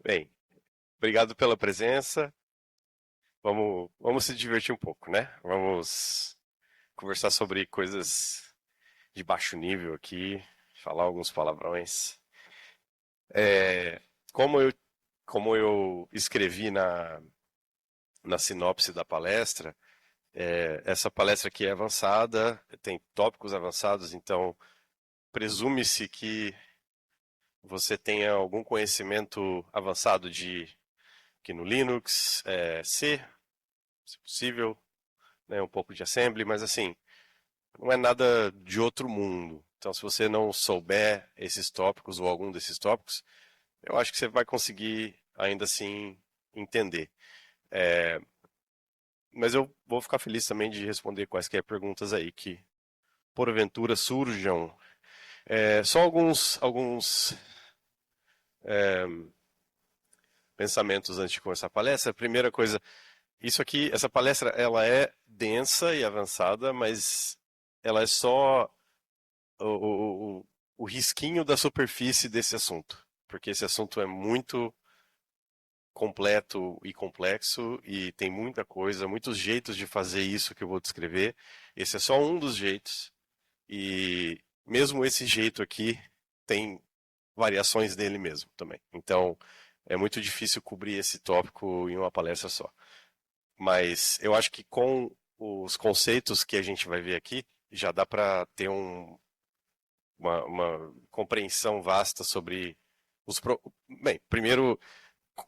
Bem, obrigado pela presença. Vamos se divertir um pouco, né? Vamos conversar sobre coisas de baixo nível aqui, falar alguns palavrões. É, como eu, como eu escrevi na sinopse da palestra, essa palestra aqui é avançada, tem tópicos avançados, então presume-se que você tenha algum conhecimento avançado de aqui no Linux, C, se possível, né, um pouco de assembly, mas assim, não é nada de outro mundo. Então, se você não souber esses tópicos ou algum desses tópicos, eu acho que você vai conseguir ainda assim entender. É, mas eu vou ficar feliz também de responder quaisquer perguntas aí que porventura surjam. Só alguns pensamentos antes de começar a palestra. A primeira coisa, isso aqui, essa palestra, ela é densa e avançada, mas ela é só o risquinho da superfície desse assunto, porque esse assunto é muito completo e complexo e tem muita coisa, muitos jeitos de fazer isso que eu vou descrever. Esse é só um dos jeitos e mesmo esse jeito aqui tem variações dele mesmo também. Então é muito difícil cobrir esse tópico em uma palestra só. Mas eu acho que com os conceitos que a gente vai ver aqui já dá para ter uma compreensão vasta sobre os. Bem, primeiro,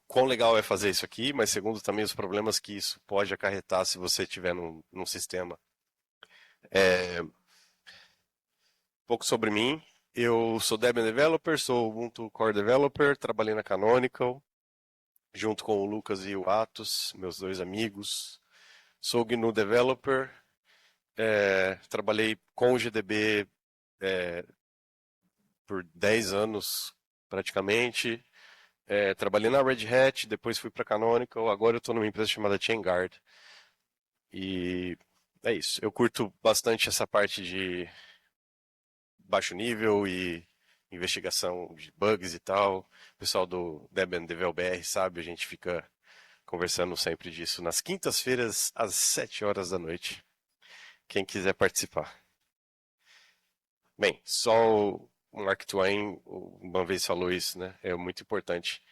quão legal é fazer isso aqui, mas segundo, também os problemas que isso pode acarretar se você estiver num sistema. Um pouco sobre mim. Eu sou Debian Developer, sou Ubuntu Core Developer, trabalhei na Canonical, junto com o Lucas e o Atos, meus dois amigos. Sou GNU Developer, trabalhei com o GDB por 10 anos praticamente. Trabalhei na Red Hat, depois fui para Canonical, agora eu estou numa empresa chamada ChainGuard. E é isso. Eu curto bastante essa parte de baixo nível e investigação de bugs e tal. O pessoal do Debian DevLBR sabe, a gente fica conversando sempre disso nas quintas-feiras às 7 horas da noite. Quem quiser participar. Bem, só o Mark Twain uma vez falou isso, né? É muito importante.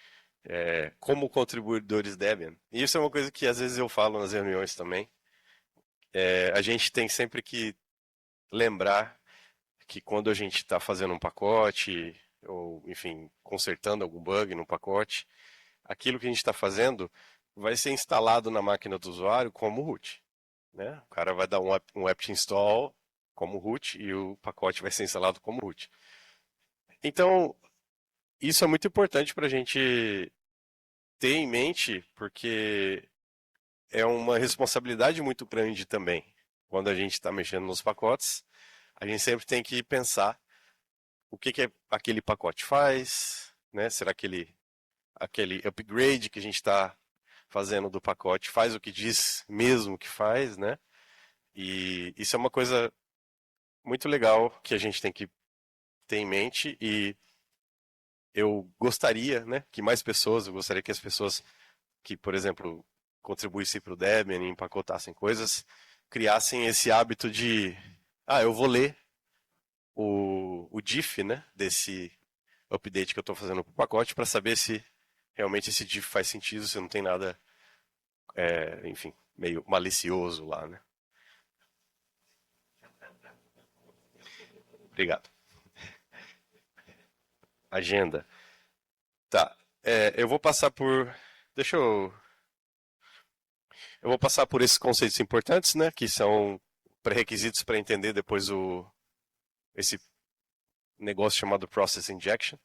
Como contribuidores Debian. E isso é uma coisa que às vezes eu falo nas reuniões também. A gente tem sempre que lembrar que quando a gente está fazendo um pacote, ou enfim, consertando algum bug num pacote, aquilo que a gente está fazendo vai ser instalado na máquina do usuário como root. Né? O cara vai dar um apt install como root e o pacote vai ser instalado como root. Então, isso é muito importante para a gente ter em mente, porque é uma responsabilidade muito grande também. Quando a gente está mexendo nos pacotes, a gente sempre tem que pensar o que aquele pacote faz, né? Será que aquele upgrade que a gente está fazendo do pacote faz o que diz mesmo que faz, né? E isso é uma coisa muito legal que a gente tem que ter em mente e eu gostaria, né, que mais pessoas, eu gostaria que as pessoas que, por exemplo, contribuíssem para o Debian e empacotassem coisas, criassem esse hábito de, eu vou ler o diff, né, desse update que eu estou fazendo para o pacote para saber se realmente esse diff faz sentido, se não tem nada, enfim, meio malicioso lá, né? Obrigado. Agenda. Tá. Eu vou passar por. Deixa eu. Eu vou passar por esses conceitos importantes, né? Que são pré-requisitos para entender depois esse negócio chamado Process Injection.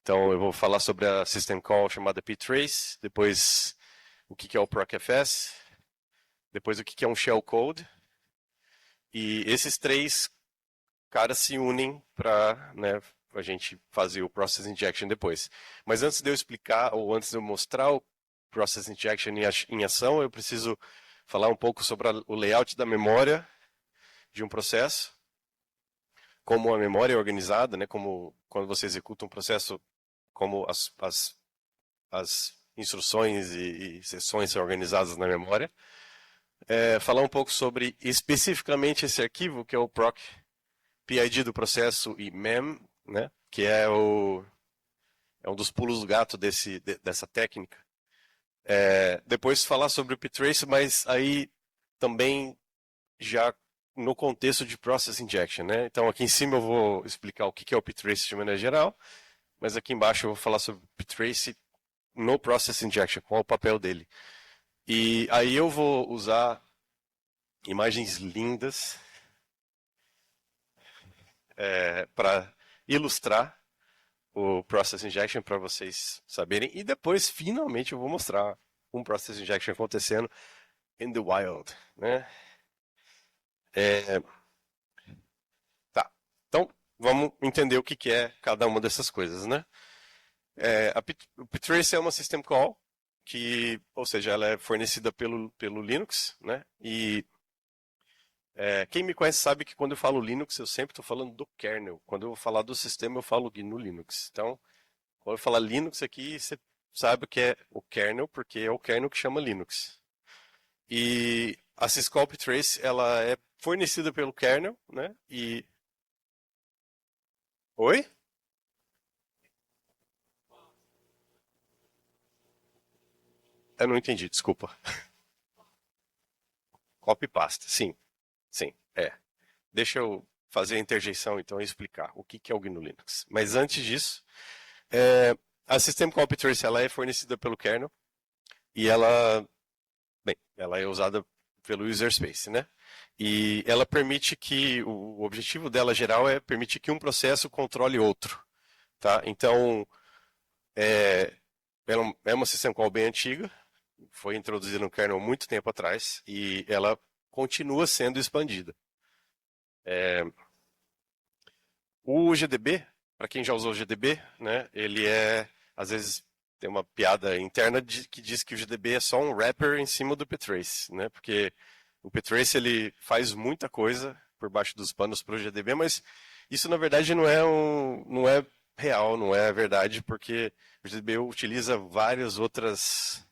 Então eu vou falar sobre a System Call chamada ptrace, depois o que é o procfs, depois o que é um shellcode. E esses três caras se unem para, né, a gente fazer o Process Injection depois. Mas antes de eu explicar, ou antes de eu mostrar o Process Injection em ação, eu preciso falar um pouco sobre o layout da memória de um processo, como a memória é organizada, né, como quando você executa um processo, como as instruções e sessões organizadas na memória. Falar um pouco sobre especificamente esse arquivo, que é o proc PID do processo e mem, né, que é um dos pulos do gato dessa técnica. Depois falar sobre o ptrace, mas aí também já no contexto de process injection, né? Então aqui em cima eu vou explicar o que é o ptrace de maneira geral, mas aqui embaixo eu vou falar sobre o ptrace no process injection, qual é o papel dele. E aí eu vou usar imagens lindas para ilustrar o process injection para vocês saberem, e depois finalmente eu vou mostrar um process injection acontecendo in the wild, né? Tá, então vamos entender o que é cada uma dessas coisas, né? O ptrace é uma system call ou seja, ela é fornecida pelo Linux, né? E quem me conhece sabe que quando eu falo Linux eu sempre estou falando do kernel. Quando eu vou falar do sistema eu falo no Linux. Então, quando eu falar Linux aqui, você sabe o que é o kernel, porque é o kernel que chama Linux. E a syscall ptrace, ela é fornecida pelo kernel, né? Oi? Eu não entendi, desculpa. Copy paste, sim, sim, Deixa eu fazer a interjeição então e explicar o que é o GNU Linux. Mas antes disso, a System Call Ptrace ela é fornecida pelo kernel e ela é usada pelo user space, né? E ela permite o objetivo dela geral é permitir que um processo controle outro, tá? Então, ela é uma system call bem antiga, foi introduzida no kernel muito tempo atrás e ela continua sendo expandida. O GDB, para quem já usou o GDB, né, ele às vezes tem uma piada interna que diz que o GDB é só um wrapper em cima do ptrace, né, porque o ptrace ele faz muita coisa por baixo dos panos para o GDB, mas isso na verdade não é real, não é verdade, porque o GDB utiliza vários outros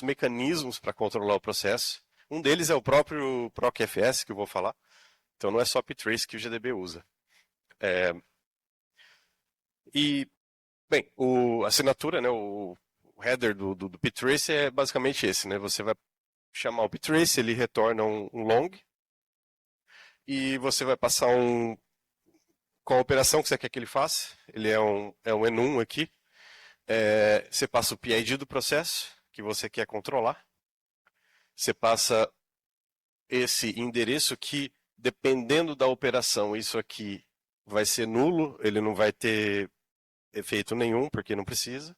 mecanismos para controlar o processo. Um deles é o próprio procfs que eu vou falar. Então não é só ptrace que o GDB usa. Bem, a assinatura, né, o header do ptrace é basicamente esse, né? Você vai chamar o ptrace, ele retorna um long e você vai passar qual a operação que você quer que ele faça. Ele é um enum aqui. Você passa o PID do processo que você quer controlar. Você passa esse endereço que, dependendo da operação, isso aqui vai ser nulo, ele não vai ter efeito nenhum, porque não precisa.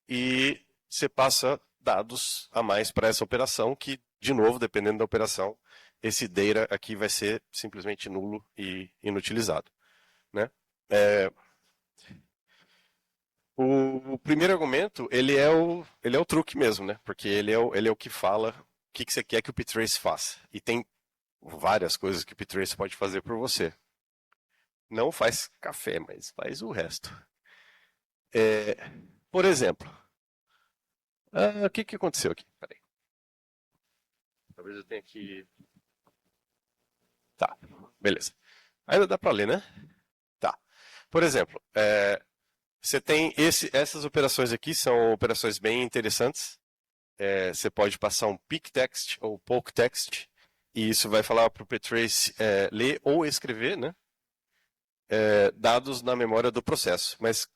E você passa dados a mais para essa operação, que, de novo, dependendo da operação, esse data aqui vai ser simplesmente nulo e inutilizado. Né? O primeiro argumento, ele é o truque mesmo, né? Porque ele é o que fala o que você quer que o ptrace faça. E tem várias coisas que o ptrace pode fazer por você. Não faz café, mas faz o resto. Por exemplo, o que aconteceu aqui? Peraí. Talvez eu tenha que. Tá, beleza. Ainda dá para ler, né? Tá. Por exemplo, você tem essas operações aqui, são operações bem interessantes. Você pode passar um pick text ou poke text, e isso vai falar para o ptrace ler ou escrever, né? Dados na memória do processo. Mas,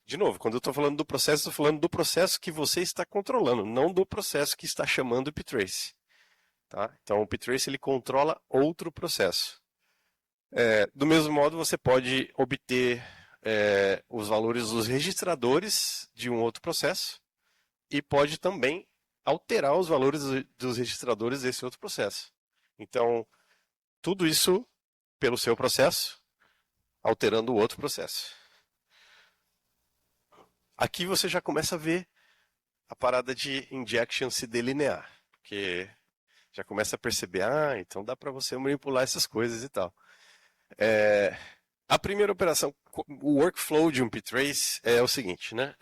de novo, quando eu estou falando do processo, estou falando do processo que você está controlando, não do processo que está chamando o ptrace. Tá? Então, o ptrace ele controla outro processo. Do mesmo modo, você pode obter os valores dos registradores de um outro processo e pode também alterar os valores dos registradores desse outro processo. Então, tudo isso pelo seu processo, alterando o outro processo. Aqui você já começa a ver a parada de injection se delinear, porque já começa a perceber, então dá para você manipular essas coisas e tal. A primeira operação, o workflow de um ptrace é o seguinte, né?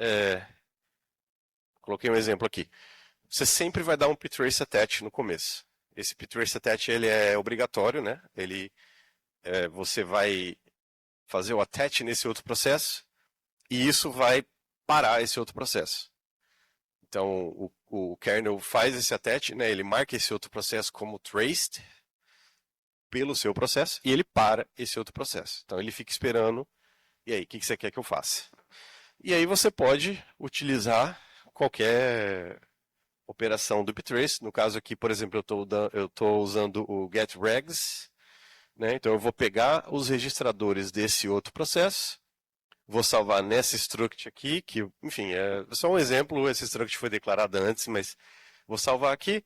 coloquei um exemplo aqui. Você sempre vai dar um ptrace attach no começo. Esse ptrace attach ele é obrigatório, né? Você vai fazer o attach nesse outro processo e isso vai parar esse outro processo. Então, o kernel faz esse attach, né? Ele marca esse outro processo como traced pelo seu processo e ele para esse outro processo. Então, ele fica esperando. E aí, o que você quer que eu faça? E aí você pode utilizar qualquer operação do ptrace. No caso aqui, por exemplo, eu estou usando o getRegs, né? Então eu vou pegar os registradores desse outro processo, vou salvar nessa struct aqui, que, enfim, é só um exemplo, esse struct foi declarado antes, mas vou salvar aqui.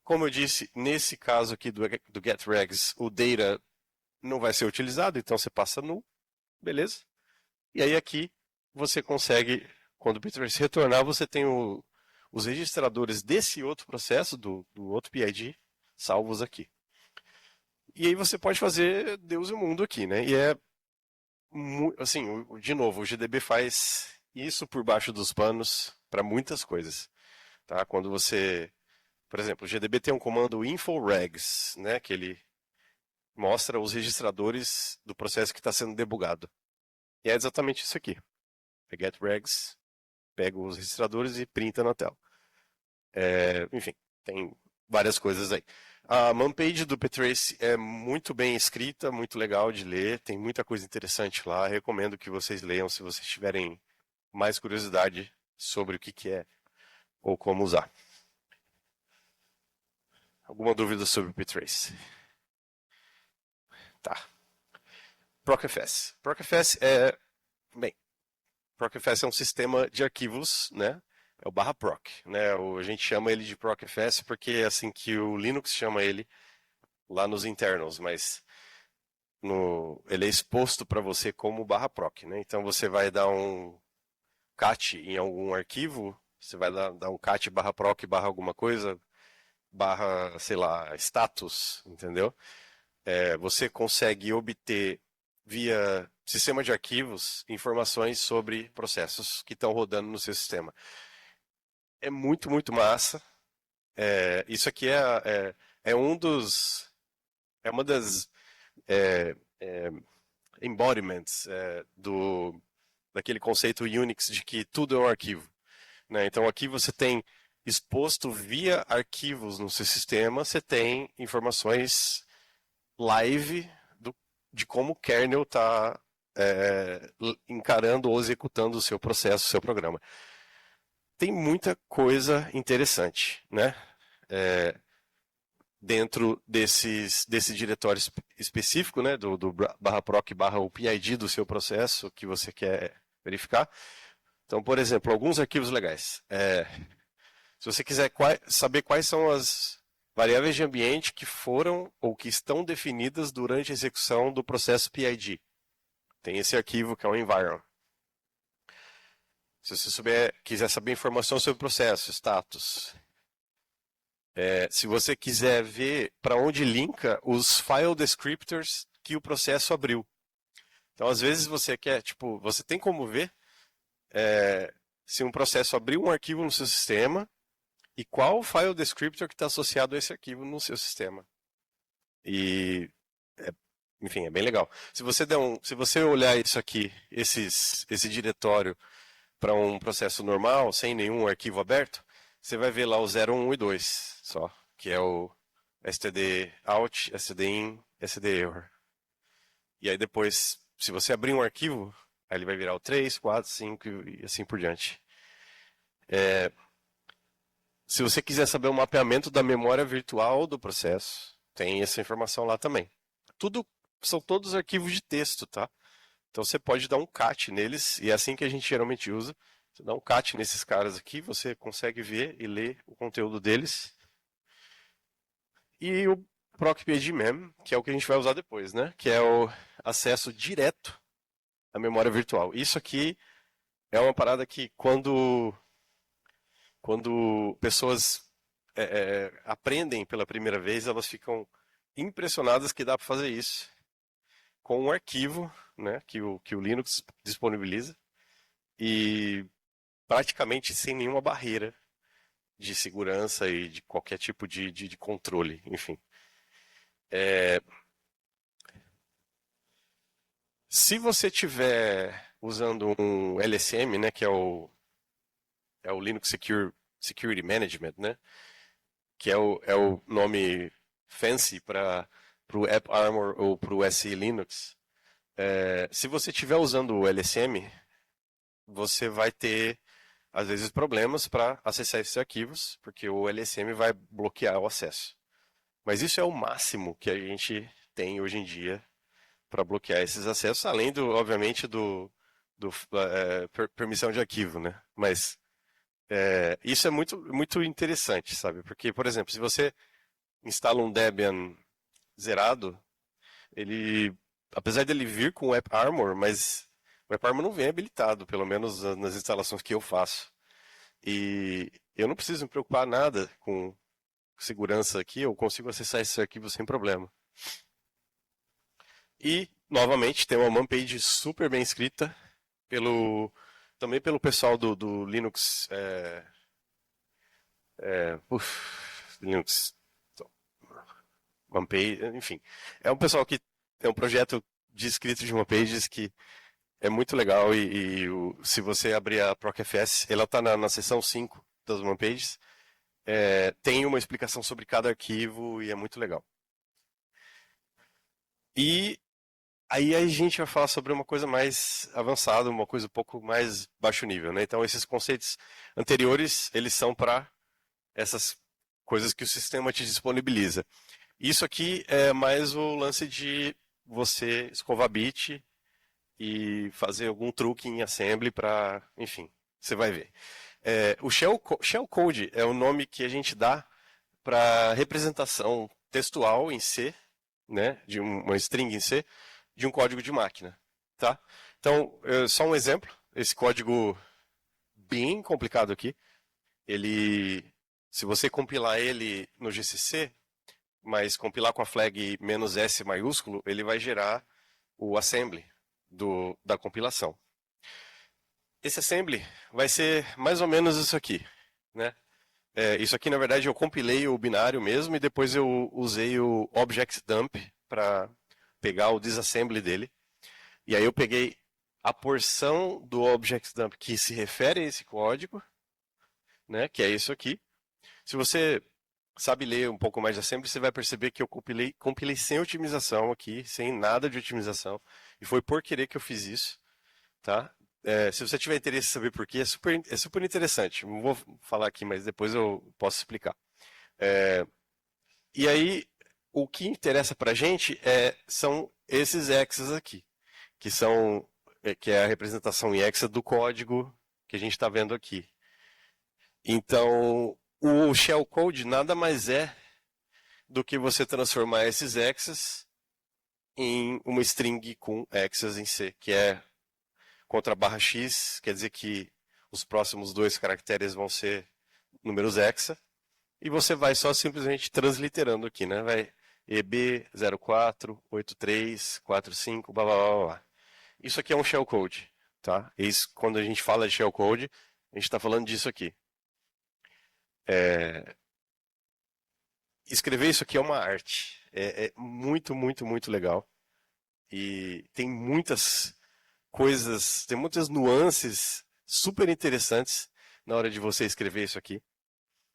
Como eu disse, nesse caso aqui do getRegs, o data não vai ser utilizado, então você passa null, beleza? E aí aqui você consegue, quando o ptrace retornar, você tem os registradores desse outro processo, do outro PID, salvos aqui. E aí você pode fazer Deus e o mundo aqui, né? E assim, de novo, o GDB faz isso por baixo dos panos para muitas coisas, tá? Quando você, por exemplo, o GDB tem um comando inforegs, né? Que ele mostra os registradores do processo que está sendo debugado. E é exatamente isso aqui. É getRegs, pega os registradores e printa na tela. Enfim, tem várias coisas aí. A manpage do ptrace é muito bem escrita, muito legal de ler, tem muita coisa interessante lá. Recomendo que vocês leiam se vocês tiverem mais curiosidade sobre o que é ou como usar. Alguma dúvida sobre o ptrace? Tá. Procfs. Procfs é um sistema de arquivos, né? É o /proc, né? A gente chama ele de Procfs porque é assim que o Linux chama ele lá nos internals, mas ele é exposto para você como /proc, né? Então você vai dar um cat em algum arquivo, você vai dar um cat /proc alguma coisa, sei lá, status, entendeu? Você consegue obter via sistema de arquivos informações sobre processos que estão rodando no seu sistema. É muito, muito massa. Isso aqui é uma das é, é, embodiments daquele conceito Unix de que tudo é um arquivo, né? Então aqui você tem exposto via arquivos no seu sistema, você tem informações live de como o kernel está encarando ou executando o seu processo, o seu programa. Tem muita coisa interessante, né? Dentro desse diretório específico, né, do /proc o PID do seu processo que você quer verificar. Então, por exemplo, alguns arquivos legais. Se você quiser saber quais são as variáveis de ambiente que foram ou que estão definidas durante a execução do processo PID, tem esse arquivo que é o environ. Se você quiser saber informação sobre o processo, status. Se você quiser ver para onde linka os file descriptors que o processo abriu. Então, às vezes você você tem como ver se um processo abriu um arquivo no seu sistema e qual o file descriptor que está associado a esse arquivo no seu sistema. E, enfim, é bem legal. Se você olhar isso aqui, esse diretório para um processo normal, sem nenhum arquivo aberto, você vai ver lá o 0, 1 e 2 só, que é o std out, std in, std error. E aí depois, se você abrir um arquivo, aí ele vai virar o 3, 4, 5 e assim por diante. Se você quiser saber o mapeamento da memória virtual do processo, tem essa informação lá também. São todos arquivos de texto, tá? Então você pode dar um cat neles, e é assim que a gente geralmente usa. Você dá um cat nesses caras aqui, você consegue ver e ler o conteúdo deles. E o procpgmem, que é o que a gente vai usar depois, né? Que é o acesso direto à memória virtual. Isso aqui é uma parada que quando pessoas aprendem pela primeira vez, elas ficam impressionadas que dá para fazer isso com um arquivo, né, que o Linux disponibiliza. E praticamente sem nenhuma barreira de segurança e de qualquer tipo de controle, enfim. Se você estiver usando um LSM, né, que é o Linux Security Management, né, que é o nome fancy para o AppArmor ou para o SE Linux, se você estiver usando o LSM, você vai ter, às vezes, problemas para acessar esses arquivos, porque o LSM vai bloquear o acesso. Mas isso é o máximo que a gente tem hoje em dia para bloquear esses acessos, além do, obviamente, do permissão de arquivo, né? Mas isso é muito interessante, sabe? Porque, por exemplo, se você instala um Debian zerado, ele, apesar dele vir com o AppArmor, mas o AppArmor não vem habilitado, pelo menos nas instalações que eu faço. E eu não preciso me preocupar nada com segurança aqui, eu consigo acessar esses arquivos sem problema. E, novamente, tem uma manpage super bem escrita, também pelo pessoal do Linux, Linux manpage, enfim. É um pessoal que tem um projeto de escrita de manpages que é muito legal se você abrir a ProcFS, ela está na seção 5 das manpages, tem uma explicação sobre cada arquivo e é muito legal. E aí a gente vai falar sobre uma coisa mais avançada, uma coisa um pouco mais baixo nível, né? Então esses conceitos anteriores, eles são para essas coisas que o sistema te disponibiliza. Isso aqui é mais o lance de você escovar bit e fazer algum truque em assembly para, enfim, você vai ver. O shell code é o nome que a gente dá para representação textual em C, né, de uma string em C, de um código de máquina, tá? Então, só um exemplo, esse código bem complicado aqui, ele, se você compilar ele no GCC, mas compilar com a flag "-s" maiúsculo, ele vai gerar o assembly da compilação. Esse assembly vai ser mais ou menos isso aqui, né? Isso aqui, na verdade, eu compilei o binário mesmo e depois eu usei o object-dump para pegar o disassembly dele. E aí eu peguei a porção do object-dump que se refere a esse código, né, que é isso aqui. Se você sabe ler um pouco mais de assembly, você vai perceber que eu compilei sem otimização aqui, sem nada de otimização. E foi por querer que eu fiz isso, tá? Se você tiver interesse em saber por quê, é super interessante. Não vou falar aqui, mas depois eu posso explicar. E aí, o que interessa para a gente são esses exes aqui, que são que é a representação em hexa do código que a gente está vendo aqui. Então, o shellcode nada mais é do que você transformar esses hexas em uma string com hexas em C, que é contra barra x, quer dizer que os próximos dois caracteres vão ser números hexa, e você vai só simplesmente transliterando aqui, né? Vai EB048345, blá blá blá blá. Isso aqui é um shellcode, tá? Isso, quando a gente fala de shellcode, a gente está falando disso aqui. Escrever isso aqui é uma arte. É muito legal. E tem muitas coisas, tem muitas nuances super interessantes na hora de você escrever isso aqui.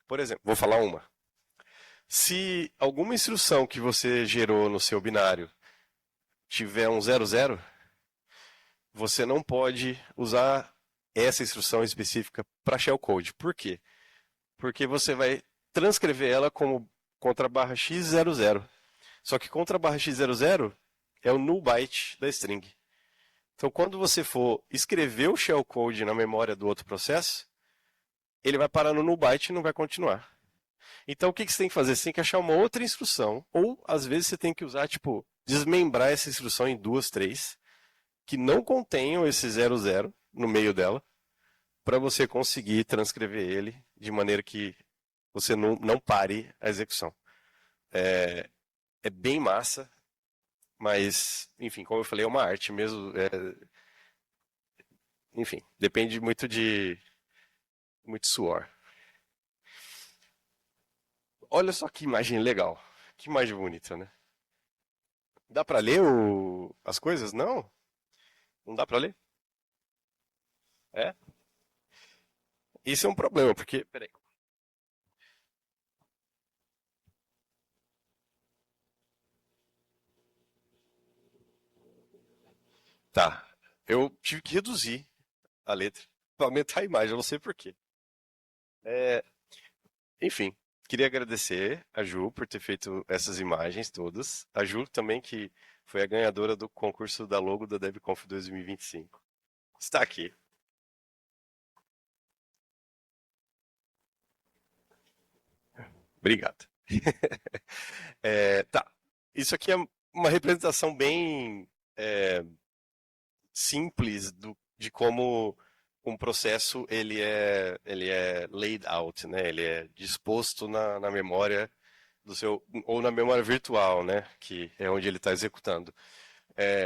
Por exemplo, vou falar uma. Se alguma instrução que você gerou no seu binário tiver um 00, você não pode usar essa instrução específica para shellcode. Por quê? Porque você vai transcrever ela como contra barra x00. Só que contra barra x00 é o null byte da string. Então, quando você for escrever o shellcode na memória do outro processo, ele vai parar no null byte e não vai continuar. Então, o que você tem que fazer? Você tem que achar uma outra instrução, ou às vezes você tem que usar, tipo, desmembrar essa instrução em duas, três, que não contenham esse 00 no meio dela, para você conseguir transcrever ele de maneira que você não pare a execução. É bem massa, mas, enfim, como eu falei, é uma arte mesmo. Enfim, depende muito muito suor. Olha só que imagem legal. Que imagem bonita, né? Dá pra ler as coisas? Não? Não dá pra ler? É? Isso é um problema, porque. Peraí. Tá. Eu tive que reduzir a letra pra aumentar a imagem, eu não sei por quê. É, enfim, queria agradecer a Ju por ter feito essas imagens todas. A Ju também, que foi a ganhadora do concurso da logo da DevConf 2025. Está aqui. Obrigado. Tá. Isso aqui é uma representação bem é, simples de como um processo ele é laid out, né? Ele é disposto na memória do seu ou na memória virtual, né? Que é onde ele está executando.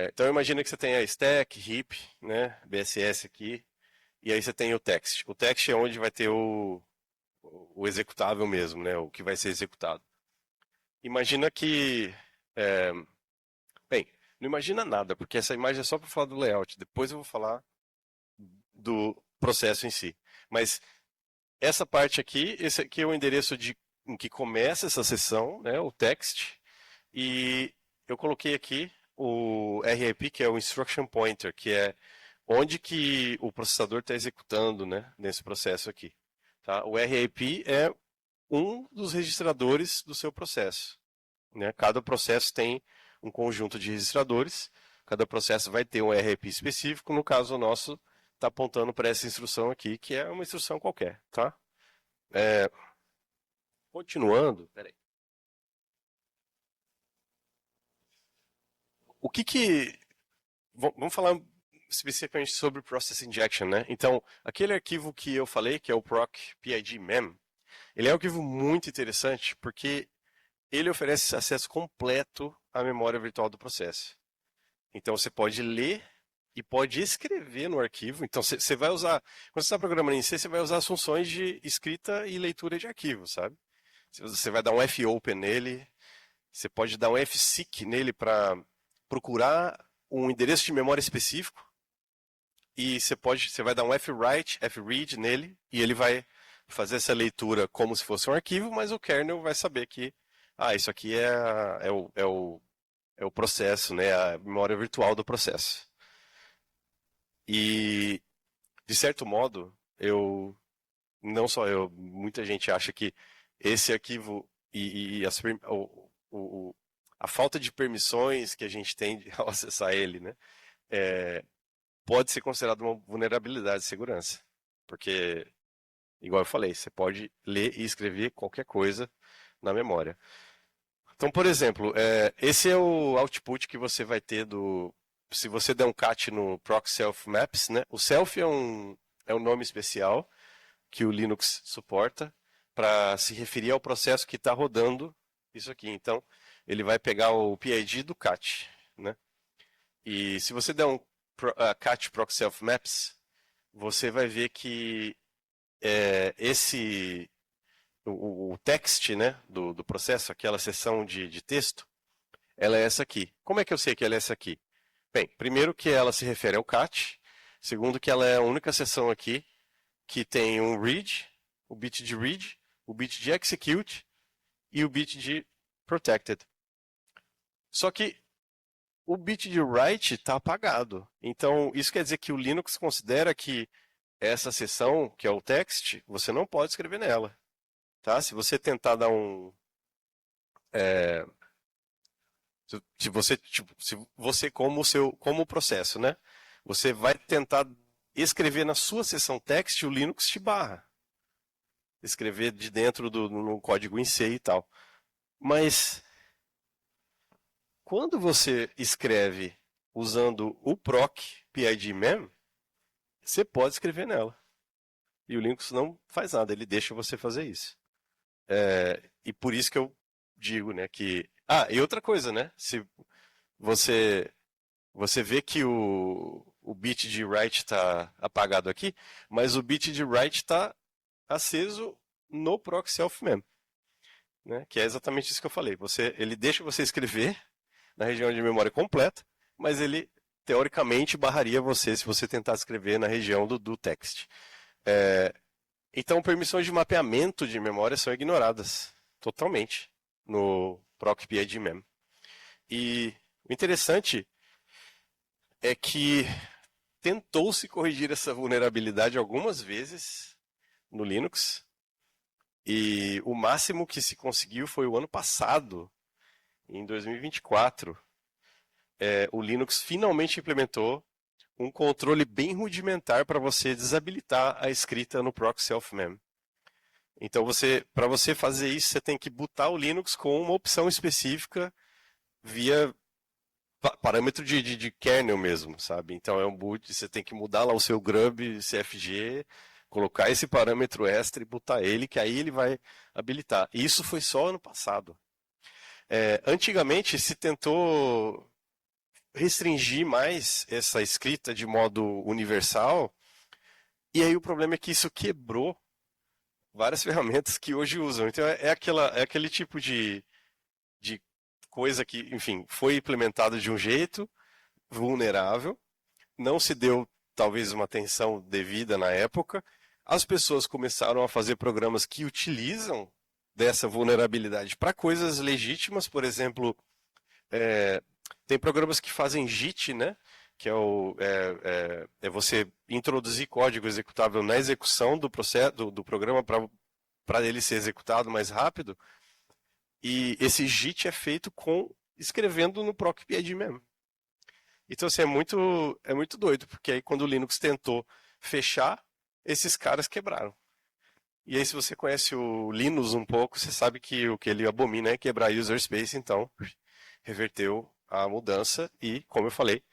Então imagina que você tem a stack, heap, né? BSS aqui, e aí você tem o text. O text é onde vai ter o executável mesmo, né? O que vai ser executado. Imagina que é, bem, não imagina nada, porque essa imagem é só para falar do layout. Depois eu vou falar do processo em si. Mas essa parte aqui, esse aqui é o endereço em que começa essa sessão, né, o text, e eu coloquei aqui o RIP, que é o Instruction Pointer, que é onde que o processador está executando, né, nesse processo aqui. Tá? O RIP é um dos registradores do seu processo. Né? Cada processo tem um conjunto de registradores, cada processo vai ter um RIP específico, no caso o nosso está apontando para essa instrução aqui, que é uma instrução qualquer, tá? É, continuando, peraí. O que que... Vamos falar especificamente sobre Process Injection, né? Então, aquele arquivo que eu falei, que é o proc PID mem, ele é um arquivo muito interessante porque ele oferece acesso completo à memória virtual do processo. Então você pode ler e pode escrever no arquivo. Então você vai usar, quando você está programando em C, você vai usar as funções de escrita e leitura de arquivo, sabe? Você vai dar um fopen nele, você pode dar um fseek nele para procurar um endereço de memória específico e você vai dar um fwrite, fread nele e ele vai fazer essa leitura como se fosse um arquivo, mas o kernel vai saber que isso aqui é o processo, né, a memória virtual do processo. E, de certo modo, não só eu, muita gente acha que esse arquivo e a falta de permissões que a gente tem ao acessar ele, né, é, pode ser considerado uma vulnerabilidade de segurança. Porque, igual eu falei, você pode ler e escrever qualquer coisa na memória. Então, por exemplo, esse é o output que você vai ter se você der um cat no proc self maps, né? O self é um nome especial que o Linux suporta para se referir ao processo que está rodando isso aqui. Então, ele vai pegar o PID do cat, né? E se você der um cat proc self maps, você vai ver que esse o text, né, do processo, aquela seção de texto, ela é essa aqui. Como é que eu sei que ela é essa aqui? Bem, primeiro que ela se refere ao cat, segundo que ela é a única seção aqui que tem um read, o bit de read, o bit de execute e o bit de protected. Só que o bit de write está apagado. Então, isso quer dizer que o Linux considera que essa seção, que é o text, você não pode escrever nela. Tá? Se você tentar dar um. É, se você como processo, né? Você vai tentar escrever na sua seção text, o Linux te barra. Escrever de dentro no código em C e tal. Mas quando você escreve usando o proc PID mem, você pode escrever nela. E o Linux não faz nada, ele deixa você fazer isso. E por isso que eu digo, né, que... e outra coisa, né? Se você vê que o bit de write está apagado aqui, mas o bit de write está aceso no proc self-mem, né? Que é exatamente isso que eu falei. Ele deixa você escrever na região de memória completa, mas ele teoricamente barraria você se você tentar escrever na região do text. Então, permissões de mapeamento de memória são ignoradas totalmente no proc.pid.mem. E o interessante é que tentou-se corrigir essa vulnerabilidade algumas vezes no Linux, e o máximo que se conseguiu foi o ano passado, em 2024. O Linux finalmente implementou um controle bem rudimentar para você desabilitar a escrita no proc self-mem. Então, para você fazer isso, você tem que bootar o Linux com uma opção específica via parâmetro de kernel mesmo, sabe? Então é um boot, você tem que mudar lá o seu grub CFG, colocar esse parâmetro extra e botar ele, que aí ele vai habilitar. E isso foi só ano passado. Antigamente se tentou restringir mais essa escrita de modo universal, e aí o problema é que isso quebrou várias ferramentas que hoje usam. Então é aquele tipo de coisa que, enfim, foi implementado de um jeito vulnerável, não se deu talvez uma atenção devida na época, as pessoas começaram a fazer programas que utilizam dessa vulnerabilidade para coisas legítimas, por exemplo, tem programas que fazem JIT, né? Que é você introduzir código executável na execução do processo do programa para ele ser executado mais rápido. E esse JIT é feito escrevendo no proc.pid mesmo. Então, assim, é muito doido, porque aí quando o Linux tentou fechar, esses caras quebraram. E aí, se você conhece o Linux um pouco, você sabe que o que ele abomina é quebrar user space, então reverteu a mudança e, como eu falei,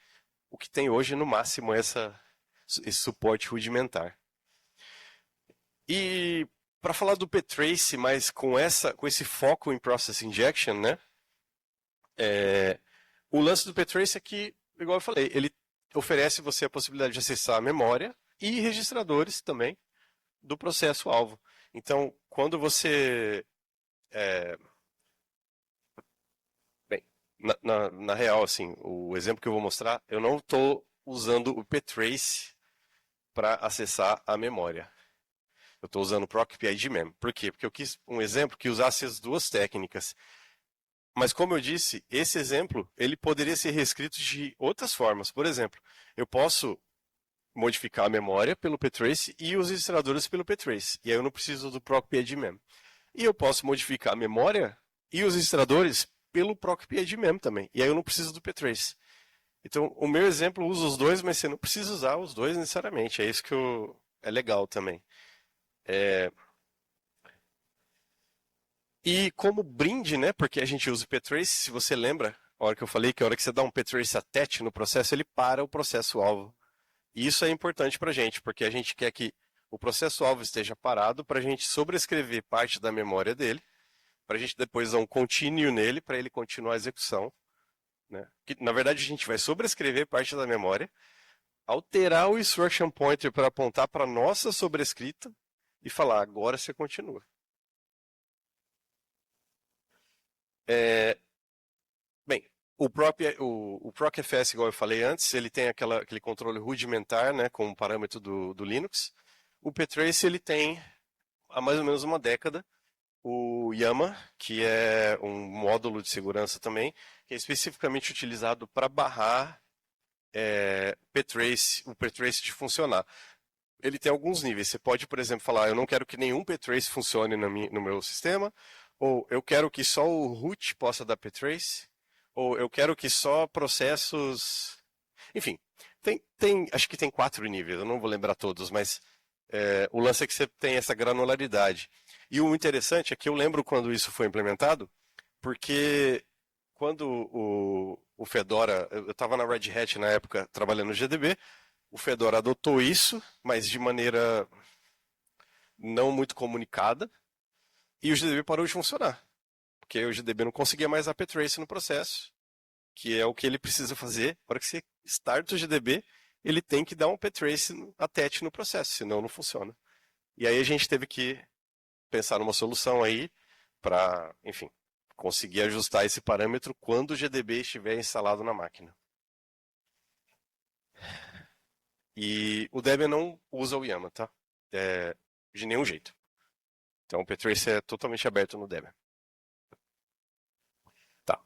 o que tem hoje no máximo é esse suporte rudimentar. E para falar do ptrace, mas com esse foco em process injection, né? O lance do ptrace é que, igual eu falei, ele oferece você a possibilidade de acessar a memória e registradores também do processo-alvo. Então, quando você... Bem, na real, assim, o exemplo que eu vou mostrar, eu não estou usando o ptrace para acessar a memória. Eu estou usando o proc.pid.mem. Por quê? Porque eu quis um exemplo que usasse as duas técnicas. Mas como eu disse, esse exemplo ele poderia ser reescrito de outras formas. Por exemplo, eu posso modificar a memória pelo ptrace e os registradores pelo ptrace. E aí eu não preciso do proc.pid.mem. E eu posso modificar a memória e os registradores pelo proc.pid.mem também. E aí eu não preciso do ptrace. Então, o meu exemplo usa os dois, mas você não precisa usar os dois necessariamente. É isso que é legal também. E como brinde, né, porque a gente usa o ptrace, se você lembra, a hora que eu falei que a hora que você dá um ptrace attach no processo, ele para o processo-alvo. E isso é importante para a gente, porque a gente quer que o processo-alvo esteja parado para a gente sobrescrever parte da memória dele, para a gente depois dar um continue nele para ele continuar a execução. Né? Que, na verdade, a gente vai sobrescrever parte da memória, alterar o instruction pointer para apontar para a nossa sobrescrita e falar, agora você continua. Bem, o procfs, igual eu falei antes, ele tem aquele controle rudimentar, né, com o parâmetro do Linux. O ptrace ele tem há mais ou menos uma década o Yama, que é um módulo de segurança também, que é especificamente utilizado para barrar o ptrace de funcionar. Ele tem alguns níveis. Você pode, por exemplo, falar: eu não quero que nenhum ptrace funcione no meu sistema, ou eu quero que só o root possa dar ptrace, ou eu quero que só processos. Enfim, acho que tem 4 níveis, eu não vou lembrar todos, mas o lance é que você tem essa granularidade. E o interessante é que eu lembro quando isso foi implementado, porque quando o Fedora, eu estava na Red Hat na época trabalhando no GDB, o Fedora adotou isso, mas de maneira não muito comunicada, e o GDB parou de funcionar, porque o GDB não conseguia mais dar ptrace no processo, que é o que ele precisa fazer. Na hora que você starta o GDB, ele tem que dar um ptrace attach no processo, senão não funciona. E aí a gente teve que pensar numa solução aí para, enfim, conseguir ajustar esse parâmetro quando o GDB estiver instalado na máquina. E o Debian não usa o YAML, tá? De nenhum jeito. Então o ptrace é totalmente aberto no Debian. Tá.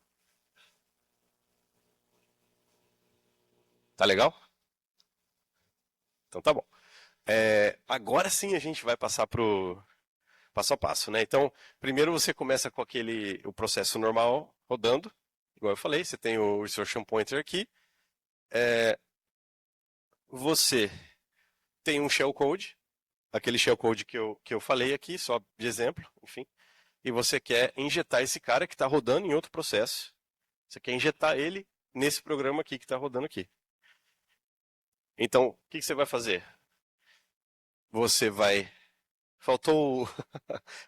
Tá legal? Então tá bom. Agora sim a gente vai passar pro passo a passo, né? Então, primeiro você começa com o processo normal rodando, igual eu falei, você tem o instruction pointer aqui, você tem um shellcode, aquele shellcode que eu falei aqui, só de exemplo, enfim, e você quer injetar esse cara que está rodando em outro processo, você quer injetar ele nesse programa aqui que está rodando aqui. Então, o que você vai fazer? Você vai faltou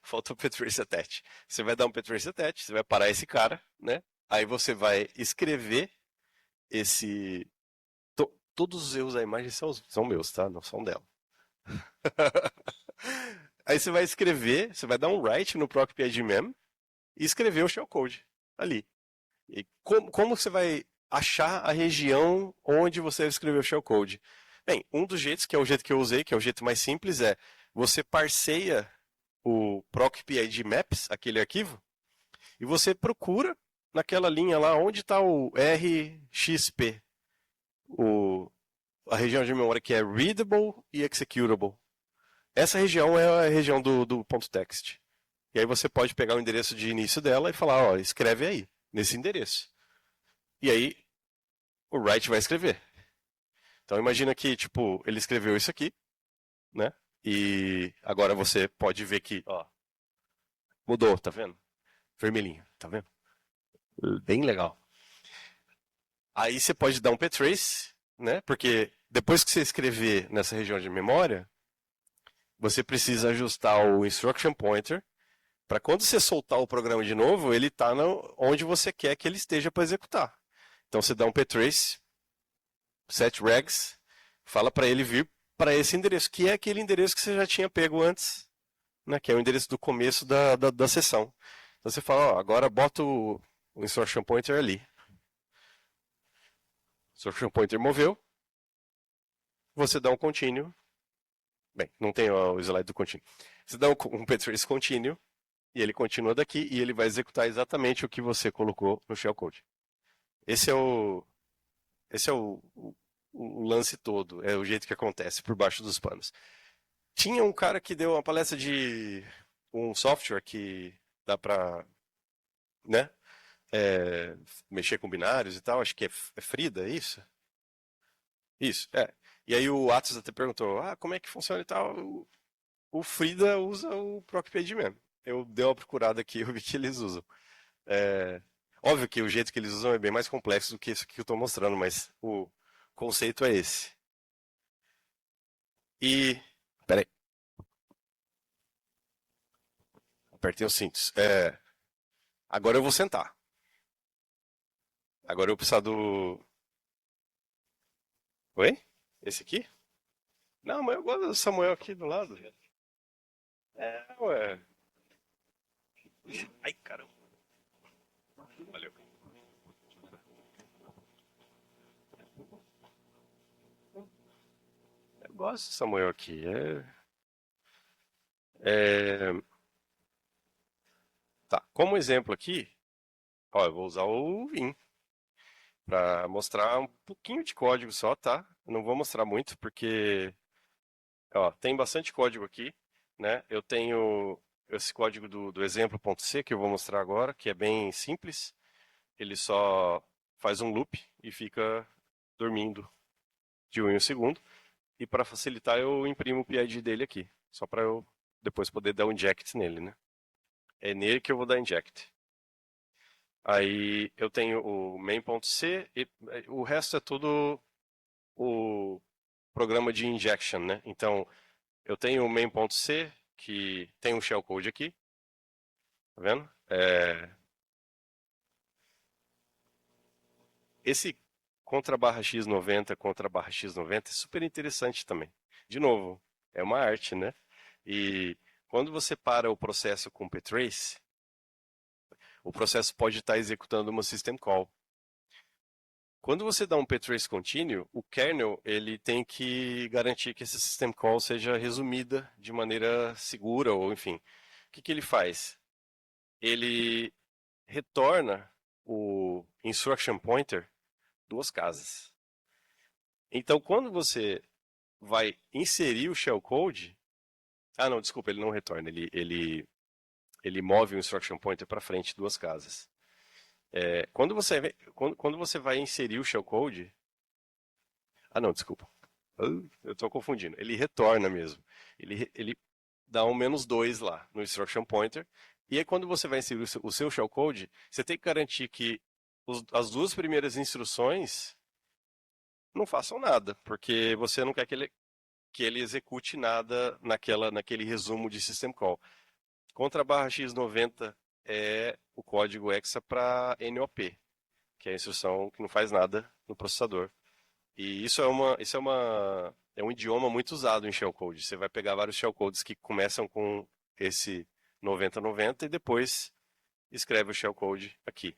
faltou o ptrace attach. Você vai dar um ptrace attach, você vai parar esse cara, né? Aí você vai escrever esse. Todos os erros da imagem são meus, tá? Não são dela. Aí você vai escrever, você vai dar um write no procpyadmem e escrever o shellcode ali. E como você vai achar a região onde você escreveu o shellcode? Bem, um dos jeitos, que é o jeito que eu usei, que é o jeito mais simples, é você parseia o procpyadmaps, aquele arquivo, e você procura naquela linha lá onde está o RXP, a região de memória que é readable e executable. Essa região é a região do ponto .text. E aí você pode pegar o endereço de início dela e falar, ó, escreve aí, nesse endereço. E aí o write vai escrever. Então imagina que, tipo, ele escreveu isso aqui, né? E agora você pode ver que, ó, mudou, tá vendo? Vermelhinho, tá vendo? Bem legal. Aí você pode dar um ptrace, né? Porque depois que você escrever nessa região de memória, você precisa ajustar o instruction pointer para quando você soltar o programa de novo, ele está onde você quer que ele esteja para executar. Então você dá um ptrace, set regs, fala para ele vir para esse endereço, que é aquele endereço que você já tinha pego antes, né? Que é o endereço do começo da sessão. Então você fala, ó, agora bota o instruction pointer ali. O instruction pointer moveu, você dá um continue. Bem, não tem o slide do contínuo. Você dá um ptrace contínuo e ele continua daqui e ele vai executar exatamente o que você colocou no shellcode. Esse é o lance todo, é o jeito que acontece por baixo dos panos. Tinha um cara que deu uma palestra de um software que dá para, né, mexer com binários e tal, acho que é Frida, é isso? Isso, é. E aí o Atos até perguntou, como é que funciona e tal? O Frida usa o ProcPage mesmo. Eu dei uma procurada aqui, eu vi que eles usam. É, óbvio que o jeito que eles usam é bem mais complexo do que isso que eu estou mostrando, mas o conceito é esse. E. Peraí, apertei os cintos. Agora eu vou sentar. Agora eu vou precisar do. Oi? Esse aqui? Não, mas eu gosto do Samuel aqui do lado. Ué. Ai, caramba. Valeu. Eu gosto do Samuel aqui. É... Tá, como exemplo aqui, ó, eu vou usar o Vim para mostrar um pouquinho de código só, tá? Eu não vou mostrar muito porque, ó, tem bastante código aqui, né? Eu tenho esse código do exemplo.c que eu vou mostrar agora, que é bem simples. Ele só faz um loop e fica dormindo de 1 em 1 segundo. E para facilitar, eu imprimo o PID dele aqui, só para eu depois poder dar um inject nele, né? É nele que eu vou dar inject. Aí eu tenho o main.c e o resto é tudo o programa de injection, né? Então, eu tenho o main.c, que tem um shellcode aqui, tá vendo? Esse contra barra x90 contra barra x90 é super interessante também. De novo, é uma arte, né? E quando você para o processo com ptrace, o processo pode estar executando uma system call. Quando você dá um ptrace contínuo, o kernel ele tem que garantir que essa system call seja resumida de maneira segura, ou enfim. O que que ele faz? Ele retorna o instruction pointer duas casas. Então, quando você vai inserir o shellcode, não, desculpa, ele não retorna, ele move o instruction pointer para frente duas casas. Quando você vai inserir o shellcode, não, desculpa, eu estou confundindo, ele retorna mesmo, ele dá um -2 lá no instruction pointer, e aí quando você vai inserir o seu shellcode, você tem que garantir que as duas primeiras instruções não façam nada, porque você não quer que ele execute nada naquele resumo de system call. Contra a barra x90 é o código hexa para NOP, que é a instrução que não faz nada no processador. E é um idioma muito usado em shellcode. Você vai pegar vários shellcodes que começam com esse 9090 e depois escreve o shellcode aqui.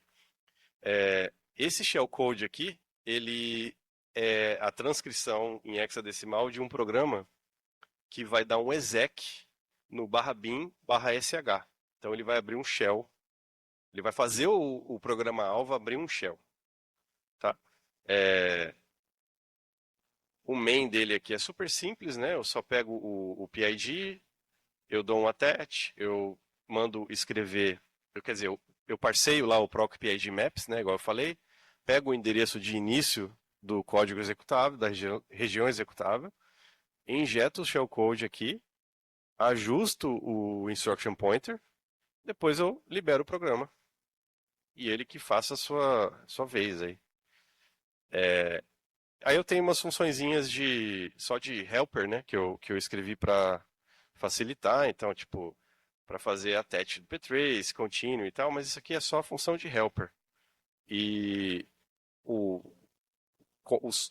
Esse shellcode aqui, ele é a transcrição em hexadecimal de um programa que vai dar um exec no /bin/sh. Então ele vai abrir um shell, ele vai fazer o programa-alvo abrir um shell. Tá? O main dele aqui é super simples, né? Eu só pego o PID, eu dou um attach, eu mando escrever, quer dizer, eu parseio lá o proc PID maps, né? Igual eu falei, pego o endereço de início do código executável, da região executável, injeto o shellcode aqui, ajusto o instruction pointer, depois eu libero o programa. E ele que faça a sua vez aí. Aí eu tenho umas funçõezinhas só de helper, né, que eu escrevi para facilitar, então, tipo, para fazer attach do ptrace, contínuo e tal, mas isso aqui é só a função de helper. E o,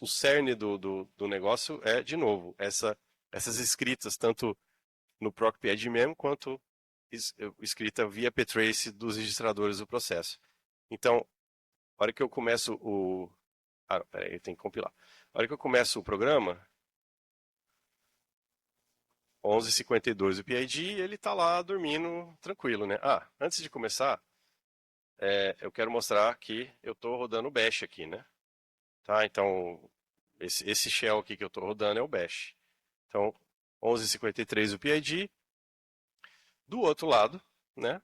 o cerne do negócio é, de novo, essas escritas, tanto no procpyed mesmo, quanto escrita via ptrace dos registradores do processo. Então, a hora que eu começo o... peraí, eu tenho que compilar. A hora que eu começo o programa, 11h52 o PID, ele está lá dormindo tranquilo, né? Antes de começar, eu quero mostrar que eu estou rodando o bash aqui, né? Tá? Então, esse shell aqui que eu estou rodando é o bash. Então, 11h53 o PID. Do outro lado, né?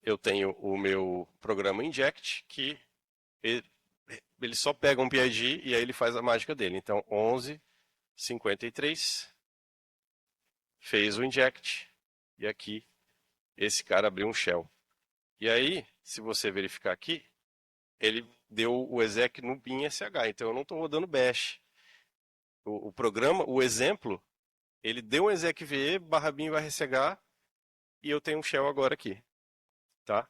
Eu tenho o meu programa inject, que ele só pega um PID e aí ele faz a mágica dele. Então, 11h53 fez o inject e aqui esse cara abriu um shell. E aí, se você verificar aqui, ele deu o exec no bin.sh, então eu não estou rodando bash. O programa, o exemplo, ele deu um exec ve /bin/sh e eu tenho um shell agora aqui, tá?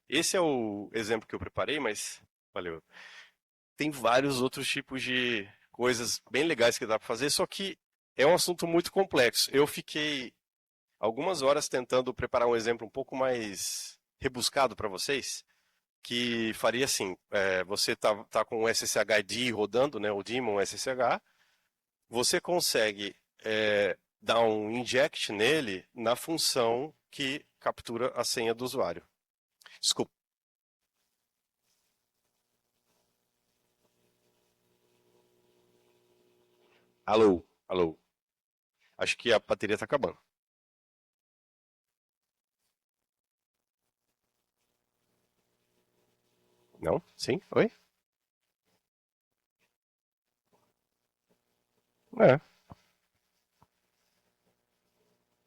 Esse é o exemplo que eu preparei, mas valeu. Tem vários outros tipos de coisas bem legais que dá para fazer, só que é um assunto muito complexo. Eu fiquei algumas horas tentando preparar um exemplo um pouco mais rebuscado para vocês, que faria assim, você tá com o SSHD rodando, né, o daemon SSH, você consegue dar um inject nele na função que captura a senha do usuário. Desculpa. Alô, alô. Acho que a bateria está acabando. Não? Sim? Oi? É.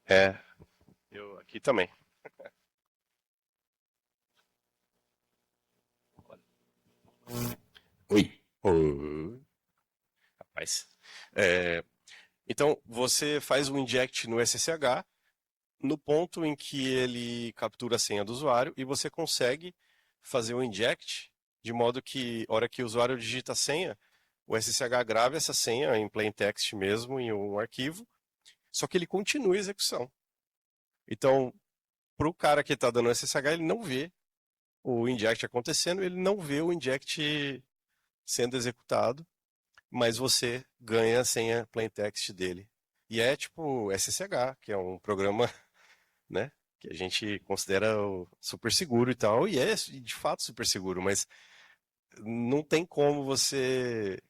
É. Eu aqui também. Oi. Oi. Rapaz. Então, você faz o inject no SSH no ponto em que ele captura a senha do usuário e você consegue fazer o inject de modo que, na hora que o usuário digita a senha, o SSH grave essa senha em plain text mesmo, em um arquivo, só que ele continua a execução. Então, para o cara que está dando SSH, ele não vê o inject acontecendo, ele não vê o inject sendo executado, mas você ganha a senha plaintext dele. E é tipo SSH, que é um programa, né, que a gente considera super seguro e tal, e é de fato super seguro, mas não tem como você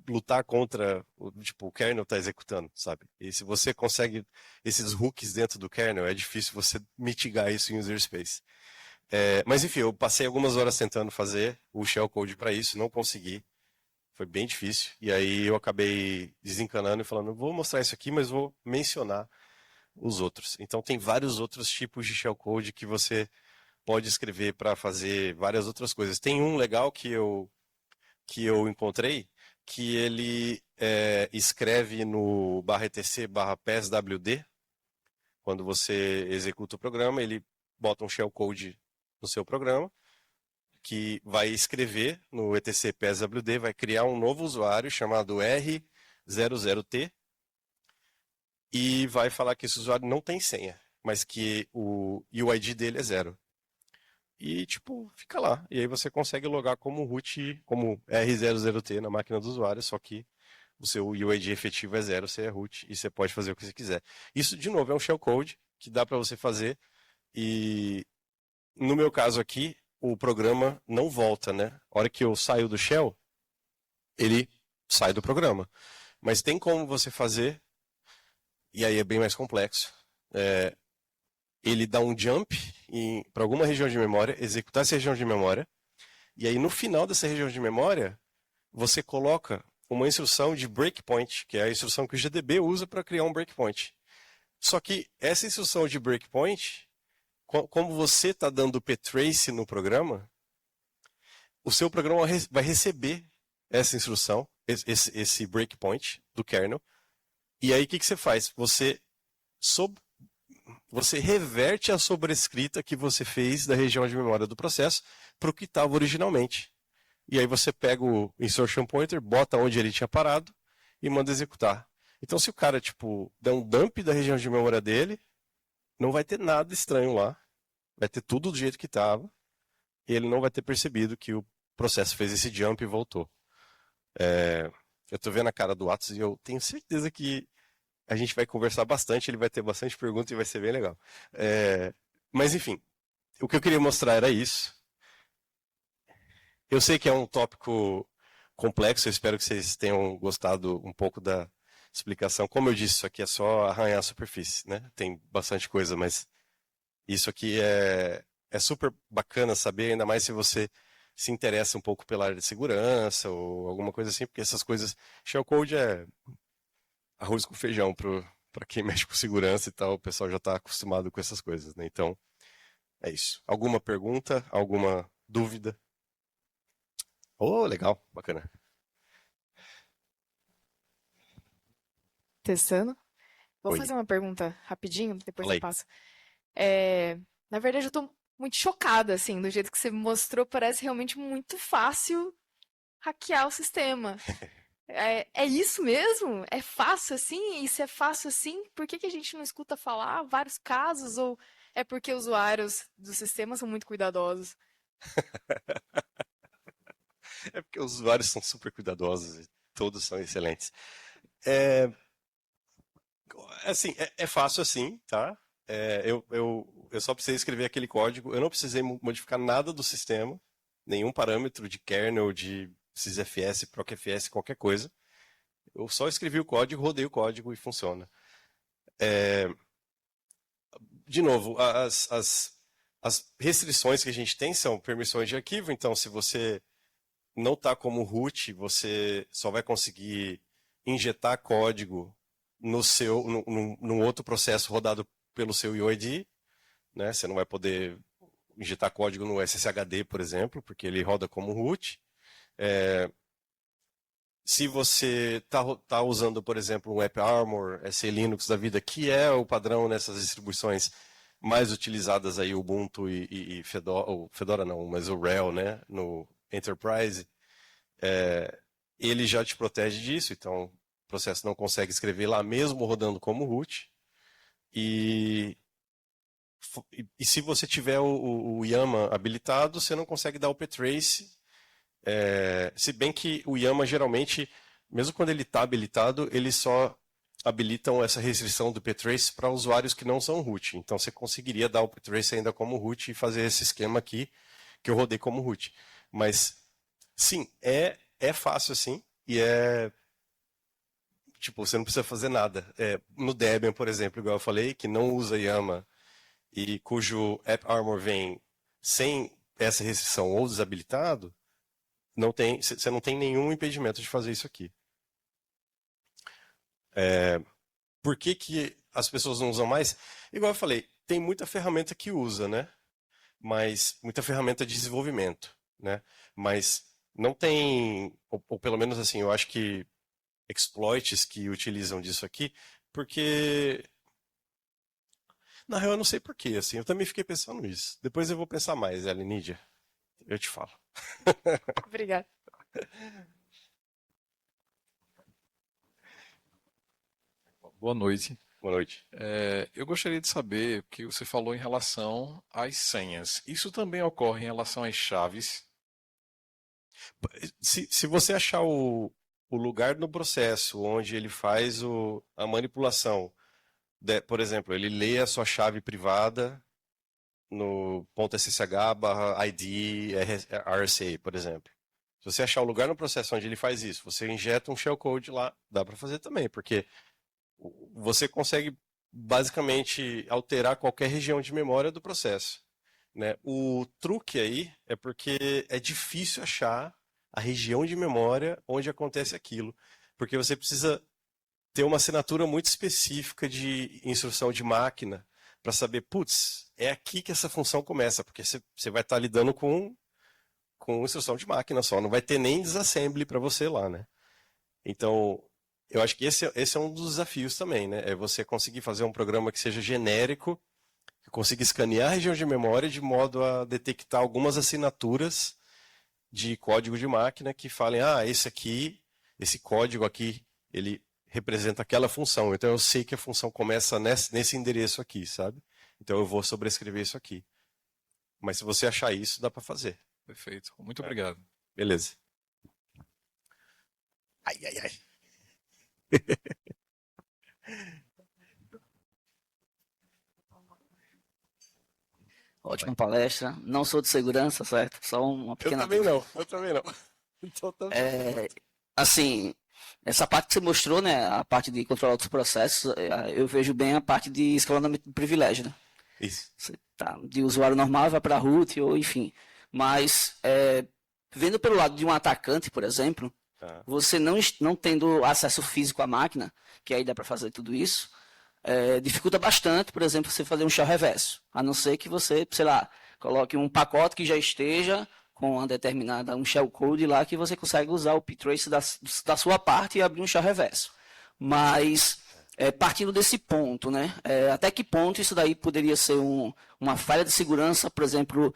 lutar contra o kernel tá executando, sabe? E se você consegue esses hooks dentro do kernel, é difícil você mitigar isso em user space. Mas enfim, eu passei algumas horas tentando fazer o shellcode para isso, não consegui. Foi bem difícil. E aí eu acabei desencanando e falando, vou mostrar isso aqui, mas vou mencionar os outros. Então tem vários outros tipos de shellcode que você pode escrever para fazer várias outras coisas. Tem um legal que eu encontrei, que ele escreve no /etc/passwd, quando você executa o programa, ele bota um shellcode no seu programa, que vai escrever no etc passwd, vai criar um novo usuário chamado R00T e vai falar que esse usuário não tem senha, mas que o UID dele é 0. E, tipo, fica lá. E aí você consegue logar como root, como R00T na máquina do usuário, só que o seu UID efetivo é 0, você é root e você pode fazer o que você quiser. Isso, de novo, é um shellcode que dá para você fazer e, no meu caso aqui, o programa não volta, né? A hora que eu saio do shell, ele sai do programa. Mas tem como você fazer, e aí é bem mais complexo. Ele dá um jump para alguma região de memória, executar essa região de memória, e aí no final dessa região de memória, você coloca uma instrução de breakpoint, que é a instrução que o GDB usa para criar um breakpoint. Só que essa instrução de breakpoint, como você está dando ptrace no programa, o seu programa vai receber essa instrução, esse breakpoint do kernel, e aí o que você faz? Você reverte a sobrescrita que você fez da região de memória do processo para o que estava originalmente. E aí você pega o insertion pointer, bota onde ele tinha parado e manda executar. Então, se o cara der um dump da região de memória dele, não vai ter nada estranho lá. Vai ter tudo do jeito que estava. E ele não vai ter percebido que o processo fez esse jump e voltou. Eu estou vendo a cara do Atos e eu tenho certeza que a gente vai conversar bastante, ele vai ter bastante perguntas e vai ser bem legal. Mas enfim, o que eu queria mostrar era isso. Eu sei que é um tópico complexo, eu espero que vocês tenham gostado um pouco da explicação. Como eu disse, isso aqui é só arranhar a superfície, né? Tem bastante coisa, mas isso aqui é super bacana saber, ainda mais se você se interessa um pouco pela área de segurança ou alguma coisa assim, porque essas coisas, shellcode é arroz com feijão para quem mexe com segurança e tal, o pessoal já está acostumado com essas coisas, né? Então, é isso. Alguma pergunta? Alguma dúvida? Oh, legal, bacana. Testando. Vou Oi, fazer uma pergunta rapidinho, depois fala eu aí. passo. Na verdade, eu tô muito chocada, assim, do jeito que você me mostrou, parece realmente muito fácil hackear o sistema. É isso mesmo? É fácil assim? E se é fácil assim, por que que a gente não escuta falar vários casos? Ou é porque usuários do sistema são muito cuidadosos? É porque os usuários são super cuidadosos e todos são excelentes. É, assim, é fácil assim, tá? Eu só precisei escrever aquele código, eu não precisei modificar nada do sistema, nenhum parâmetro de kernel, de sysfs, procfs, qualquer coisa. Eu só escrevi o código, rodei o código e funciona. De novo, as restrições que a gente tem são permissões de arquivo, então se você não está como root, você só vai conseguir injetar código num outro processo rodado pelo seu UID, né? Você não vai poder injetar código no SSHD, por exemplo, porque ele roda como root. Se você está usando, por exemplo, um AppArmor, SE Linux da vida, que é o padrão nessas distribuições mais utilizadas aí, Ubuntu e Fedora, Fedora não, mas o RHEL, né, no Enterprise, ele já te protege disso. Então, processo não consegue escrever lá mesmo rodando como root. E se você tiver o YAML habilitado, você não consegue dar o ptrace. Se bem que o YAML geralmente, mesmo quando ele está habilitado, eles só habilitam essa restrição do ptrace para usuários que não são root. Então você conseguiria dar o ptrace ainda como root e fazer esse esquema aqui que eu rodei como root. Mas sim, é fácil assim e tipo, você não precisa fazer nada. No Debian, por exemplo, igual eu falei, que não usa YAML e cujo AppArmor vem sem essa restrição ou desabilitado, você não tem nenhum impedimento de fazer isso aqui. Por que as pessoas não usam mais? Igual eu falei, tem muita ferramenta que usa, né? Mas muita ferramenta de desenvolvimento, né? Mas não tem, ou pelo menos assim, eu acho que exploits que utilizam disso aqui, porque na real eu não sei por quê, assim, eu também fiquei pensando nisso. Depois eu vou pensar mais, Nídia, eu te falo. Obrigada. Boa noite. Boa noite. Eu gostaria de saber o que você falou em relação às senhas. Isso também ocorre em relação às chaves? Se você achar o lugar no processo onde ele faz a manipulação, por exemplo, ele lê a sua chave privada no .ssh/id RSA, por exemplo. Se você achar o lugar no processo onde ele faz isso, você injeta um shellcode lá, dá para fazer também, porque você consegue basicamente alterar qualquer região de memória do processo, né? O truque aí é porque é difícil achar a região de memória onde acontece aquilo, porque você precisa ter uma assinatura muito específica de instrução de máquina para saber, putz, é aqui que essa função começa, porque você vai estar lidando com instrução de máquina só, não vai ter nem disassembly para você lá, né? Então, eu acho que esse é um dos desafios também, né? É você conseguir fazer um programa que seja genérico, que consiga escanear a região de memória de modo a detectar algumas assinaturas de código de máquina que falem, esse código aqui, ele representa aquela função. Então eu sei que a função começa nesse endereço aqui, sabe? Então eu vou sobrescrever isso aqui. Mas se você achar isso, dá para fazer. Perfeito. Muito obrigado. Beleza. Ai, ai, ai. Ótima palestra. Não sou de segurança, certo? Só uma pequena. Eu também não. Então, assim, essa parte que você mostrou, né? A parte de controlar outros processos, eu vejo bem a parte de escalonamento de privilégio, né? Isso. Você tá de usuário normal, vai para root, ou enfim. Mas, vendo pelo lado de um atacante, por exemplo, você não tendo acesso físico à máquina, que aí dá para fazer tudo isso, dificulta bastante, por exemplo, você fazer um shell reverso. A não ser que você, sei lá, coloque um pacote que já esteja com uma determinada, um shellcode lá, que você consegue usar o ptrace da sua parte e abrir um shell reverso. Mas, partindo desse ponto, né? Até que ponto isso daí poderia ser uma falha de segurança, por exemplo,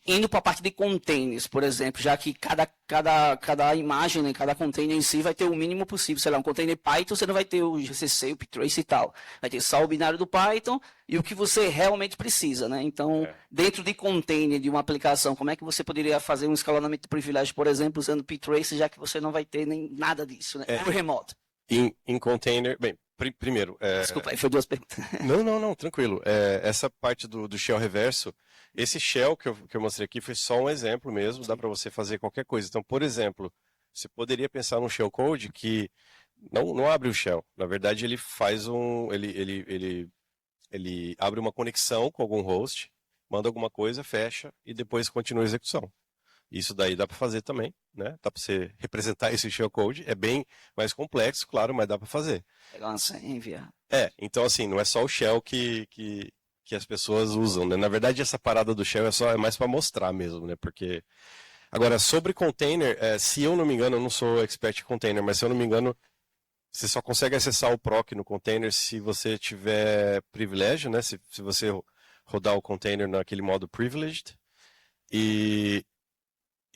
indo para a parte de containers, por exemplo, já que cada imagem, né, cada container em si vai ter o mínimo possível. Sei lá, um container Python, você não vai ter o GCC, o ptrace e tal. Vai ter só o binário do Python e o que você realmente precisa, né? Então, dentro de container de uma aplicação, como é que você poderia fazer um escalonamento de privilégio, por exemplo, usando ptrace, já que você não vai ter nem nada disso, né? Por remoto. Em container, bem, primeiro... Desculpa, aí foi duas perguntas. Não, tranquilo. Essa parte do shell reverso, esse shell que eu mostrei aqui foi só um exemplo mesmo, dá para você fazer qualquer coisa. Então, por exemplo, você poderia pensar num shellcode que não abre o shell. Na verdade, ele faz ele abre uma conexão com algum host, manda alguma coisa, fecha e depois continua a execução. Isso daí dá para fazer também, né? Dá para você representar esse shellcode. É bem mais complexo, claro, mas dá para fazer. Pegar uma senha e enviar. Então assim, não é só o shell que as pessoas usam, né? Na verdade, essa parada do shell é mais para mostrar mesmo, né? Porque agora sobre container, se eu não me engano, eu não sou expert em container, mas se eu não me engano, você só consegue acessar o proc no container se você tiver privilégio, né? Se você rodar o container naquele modo privileged. E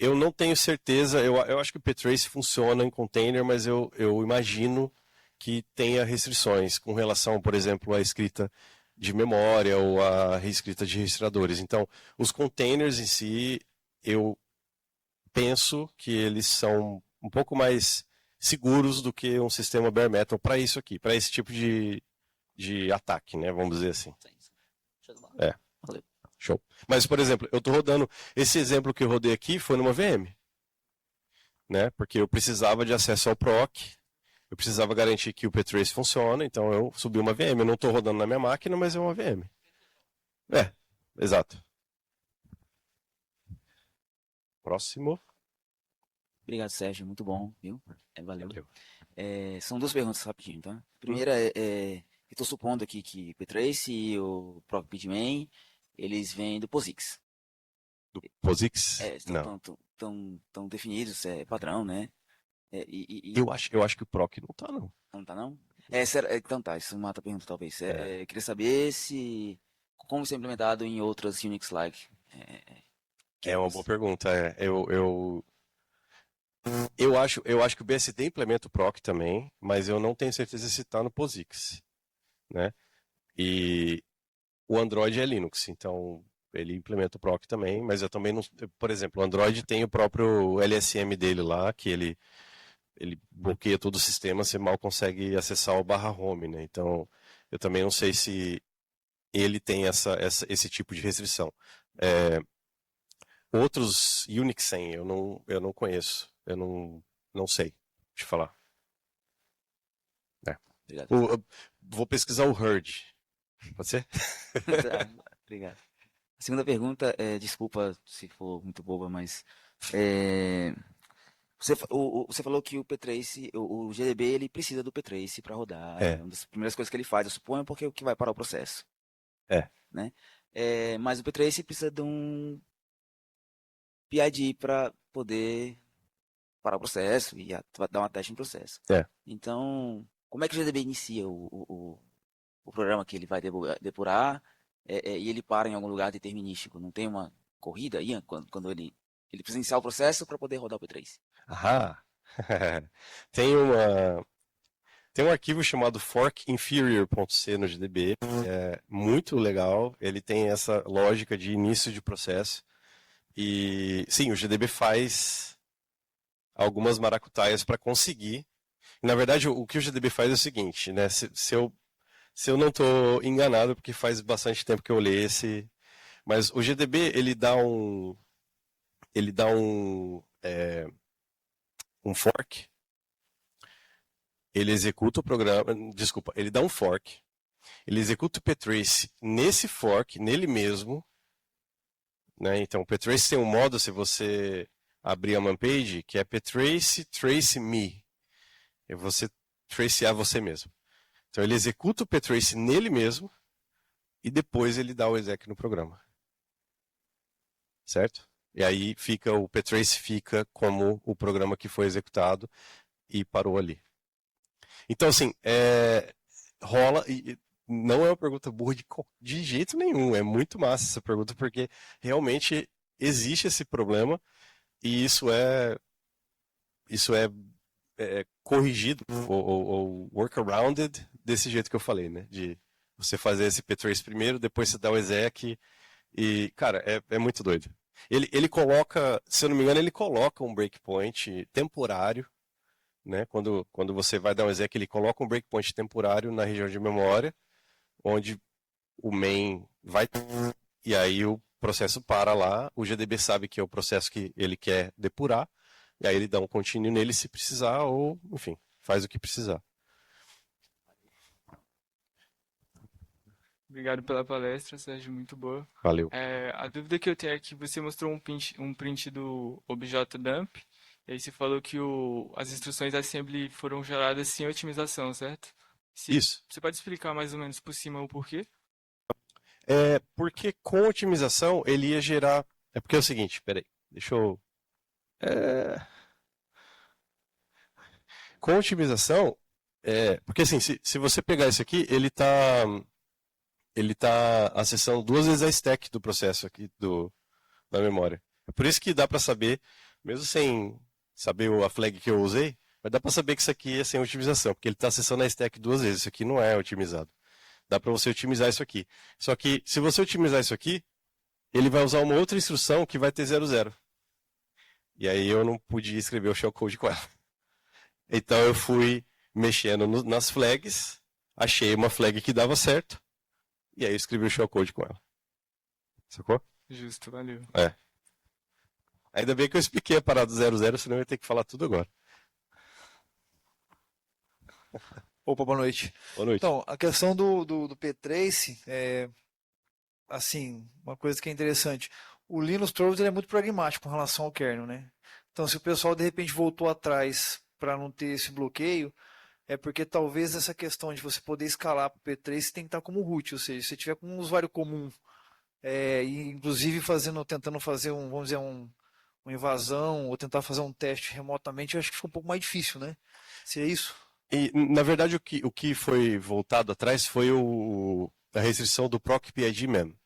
Eu não tenho certeza, eu acho que o ptrace funciona em container, mas eu imagino que tenha restrições com relação, por exemplo, à escrita de memória ou à reescrita de registradores. Então, os containers em si, eu penso que eles são um pouco mais seguros do que um sistema bare metal para isso aqui, para esse tipo de ataque, né? Vamos dizer assim. É. Valeu. Show. Mas, por exemplo, eu estou rodando. Esse exemplo que eu rodei aqui foi numa VM. Né? Porque eu precisava de acesso ao proc, eu precisava garantir que o ptrace funciona, então eu subi uma VM. Eu não estou rodando na minha máquina, mas é uma VM. É, exato. Próximo. Obrigado, Sérgio. Muito bom, viu? Valeu. Valeu. São duas perguntas rapidinho, tá? A primeira eu estou supondo aqui que o ptrace e o proc Bitmain, eles vêm do POSIX. Do POSIX? Não. Estão definidos, é padrão, né? Eu acho que o proc não tá, não. Não tá, não? Então tá, isso mata a pergunta, talvez. Queria saber como isso é implementado em outras Unix-like. É uma boa pergunta. Eu acho que o BSD implementa o proc também, mas eu não tenho certeza se está no POSIX, né? E o Android é Linux, então ele implementa o proc também, mas eu também não... Por exemplo, o Android tem o próprio LSM dele lá, que ele bloqueia todo o sistema, você mal consegue acessar o /home, né? Então, eu também não sei se ele tem esse tipo de restrição. Outros Unix 100 eu não conheço, eu não sei te falar. Vou pesquisar o Herd. Pode ser? Obrigado. A segunda pergunta, desculpa se for muito boba, mas você falou que o ptrace, o GDB, ele precisa do ptrace para rodar. É uma das primeiras coisas que ele faz, eu suponho, porque é o que vai parar o processo. Né? Mas o ptrace precisa de um PID para poder parar o processo e dar uma teste no processo. Então, como é que o GDB inicia o programa que ele vai depurar e ele para em algum lugar determinístico? Não tem uma corrida aí quando ele precisa iniciar o processo para poder rodar o ptrace? Tem um arquivo chamado forkinferior.c no GDB, é muito legal, ele tem essa lógica de início de processo, e sim, o GDB faz algumas maracutaias para conseguir. Na verdade, o que o GDB faz é o seguinte, né? Se eu não estou enganado, porque faz bastante tempo que eu li mas o GDB ele dá um fork, ele executa o programa, desculpa, ele dá um fork, ele executa o ptrace nesse fork, nele mesmo, né? Então o ptrace tem um modo, se você abrir a manpage, que é ptrace trace me, é você tracear você mesmo. Então ele executa o ptrace nele mesmo e depois ele dá o exec no programa. Certo? E aí o ptrace fica como o programa que foi executado e parou ali. Então assim, rola, e não é uma pergunta burra de jeito nenhum, é muito massa essa pergunta, porque realmente existe esse problema e isso é corrigido ou workarounded desse jeito que eu falei, né? De você fazer esse ptrace primeiro, depois você dá o exec e, cara, é muito doido. Ele coloca, se eu não me engano, ele coloca um breakpoint temporário, né? Quando você vai dar um exec, ele coloca um breakpoint temporário na região de memória, onde o main vai e aí o processo para lá, o GDB sabe que é o processo que ele quer depurar, e aí ele dá um continue nele se precisar, ou, enfim, faz o que precisar. Obrigado pela palestra, Sérgio, muito boa. Valeu. A dúvida que eu tenho é que você mostrou um print do objdump, e aí você falou que as instruções assembly foram geradas sem otimização, certo? Isso. Você pode explicar mais ou menos por cima o porquê? Porque com otimização ele ia gerar... É porque é o seguinte, peraí, deixa eu... Com otimização, porque assim, se você pegar isso aqui, ele tá acessando 2 vezes a stack do processo aqui da memória. É por isso que dá para saber mesmo sem saber a flag que eu usei, mas dá para saber que isso aqui é sem otimização, porque ele está acessando a stack 2 vezes. Isso aqui não é otimizado. Dá para você otimizar isso aqui. Só que se você otimizar isso aqui, ele vai usar uma outra instrução que vai ter 00. E aí eu não podia escrever o shellcode com ela. Então eu fui mexendo nas flags, achei uma flag que dava certo, e aí eu escrevi o shellcode com ela. Sacou? Justo, valeu. É. Ainda bem que eu expliquei a parada do 00, senão eu ia ter que falar tudo agora. Opa, boa noite. Boa noite. Então, a questão do P-Trace assim, uma coisa que é interessante. O Linus Torvalds ele é muito pragmático com relação ao kernel, né? Então, se o pessoal de repente voltou atrás para não ter esse bloqueio, é porque talvez essa questão de você poder escalar para o P-Trace tem que estar como root, ou seja, se você tiver com um usuário comum, e inclusive tentando fazer vamos dizer, uma invasão ou tentar fazer um teste remotamente, eu acho que fica um pouco mais difícil, né? Seria isso? E, na verdade, o que foi voltado atrás foi a restrição do proc PID mem.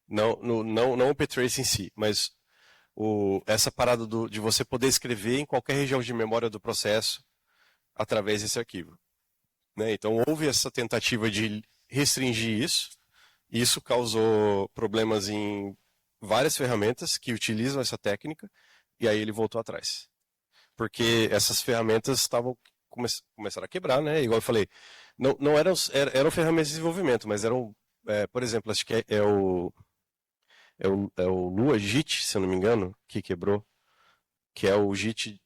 Não o ptrace em si, mas essa parada de você poder escrever em qualquer região de memória do processo através desse arquivo. Né? Então, houve essa tentativa de restringir isso, e isso causou problemas em várias ferramentas que utilizam essa técnica, e aí ele voltou atrás. Porque essas ferramentas começaram a quebrar, né? Igual eu falei, não eram ferramentas de desenvolvimento, mas eram, por exemplo, acho que é o Lua JIT, se eu não me engano, que quebrou, que é o JIT,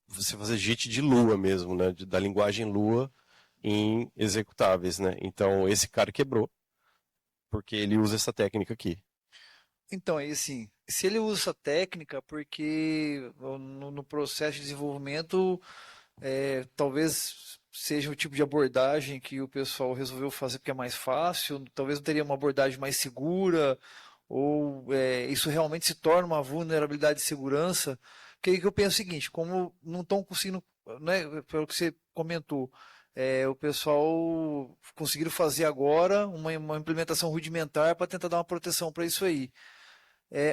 você fazer JIT de Lua mesmo, né? Da linguagem Lua em executáveis, né? Então esse cara quebrou, porque ele usa essa técnica aqui. Então, aí assim, se ele usa essa técnica, porque no processo de desenvolvimento, talvez seja o tipo de abordagem que o pessoal resolveu fazer porque é mais fácil, talvez não teria uma abordagem mais segura, ou isso realmente se torna uma vulnerabilidade de segurança. Porque aí que eu penso o seguinte, como não estão conseguindo, né, pelo que você comentou, o pessoal conseguiram fazer agora uma implementação rudimentar para tentar dar uma proteção para isso aí.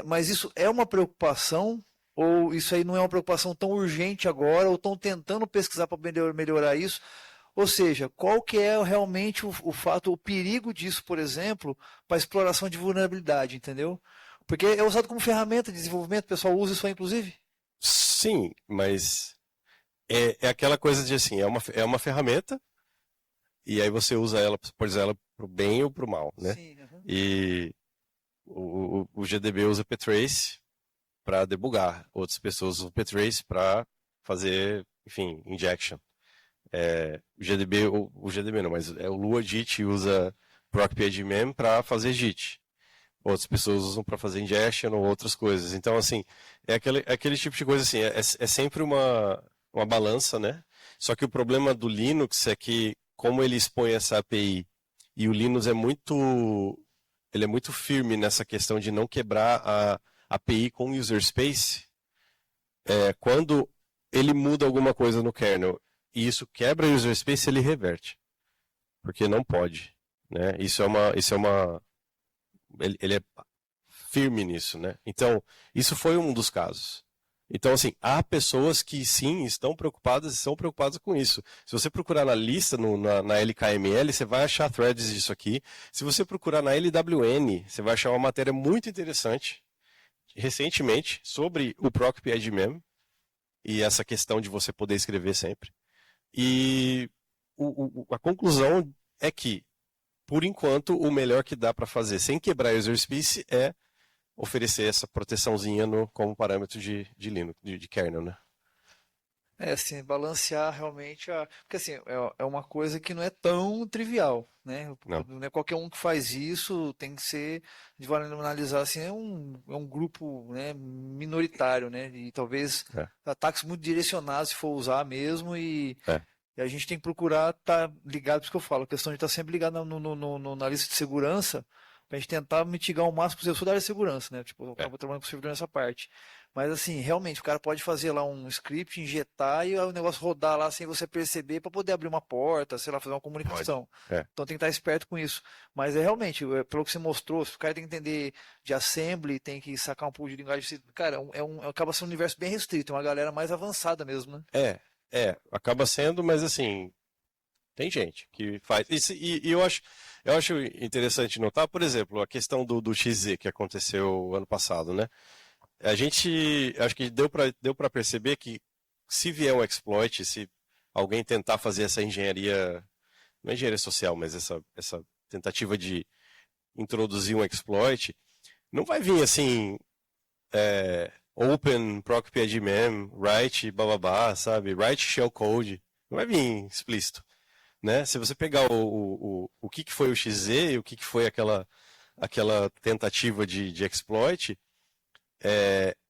Mas isso é uma preocupação, ou isso aí não é uma preocupação tão urgente agora, ou estão tentando pesquisar para melhorar isso? Ou seja, qual que é realmente o fato, o perigo disso, por exemplo, para exploração de vulnerabilidade, entendeu? Porque é usado como ferramenta de desenvolvimento, o pessoal usa isso aí, inclusive? Sim, mas é aquela coisa de assim, é uma ferramenta, e aí você usa ela, pode usar ela para o bem ou para o mal, né? Sim, uhum. E o GDB usa ptrace para debugar, outras pessoas usam ptrace para fazer, enfim, injection. O GDB não, mas o Lua JIT usa proc PID mem para fazer JIT. Outras pessoas usam para fazer injection ou outras coisas. Então, assim, é aquele tipo de coisa assim, é sempre uma balança, né? Só que o problema do Linux é que, como ele expõe essa API e o Linux ele é muito firme nessa questão de não quebrar a API com user space, quando ele muda alguma coisa no kernel e isso quebra o user space, ele reverte. Porque não pode, né? Ele é firme nisso, né? Então, isso foi um dos casos. Então, assim, há pessoas que sim estão preocupadas e são preocupadas com isso. Se você procurar na lista, na LKML, você vai achar threads disso aqui. Se você procurar na LWN, você vai achar uma matéria muito interessante, recentemente, sobre o proc PID mem e essa questão de você poder escrever sempre. E a conclusão é que, por enquanto, o melhor que dá para fazer sem quebrar user space é oferecer essa proteçãozinha como parâmetro de Linux, de kernel, né? Assim, balancear realmente porque assim, é uma coisa que não é tão trivial, né? Não é qualquer um que faz isso, tem que ser, de analisar assim, é um grupo, né, minoritário, né? E talvez ataques muito direcionados se for usar mesmo e a gente tem que procurar estar ligado, por isso que eu falo, a questão de estar sempre ligado na lista de segurança, para a gente tentar mitigar o máximo possível. Eu sou da área de segurança, né? Tipo, eu acabo trabalhando com servidor nessa parte. Mas assim, realmente, o cara pode fazer lá um script, injetar e o negócio rodar lá sem você perceber para poder abrir uma porta, sei lá, fazer uma comunicação. Então tem que estar esperto com isso. Mas é realmente, pelo que você mostrou, o cara tem que entender de assembly, tem que sacar um pouco de linguagem. Cara, acaba sendo um universo bem restrito, é uma galera mais avançada mesmo, né? Acaba sendo, mas assim, tem gente que faz. E eu acho interessante notar, por exemplo, a questão do XZ que aconteceu ano passado, né? Acho que deu para perceber que se vier um exploit, se alguém tentar fazer essa engenharia, não é engenharia social, mas essa tentativa de introduzir um exploit, não vai vir assim, open proc.pdmem, write bababá, sabe? Write shellcode, não vai vir explícito, né? Se você pegar o que foi o XZ e o que foi aquela tentativa de exploit,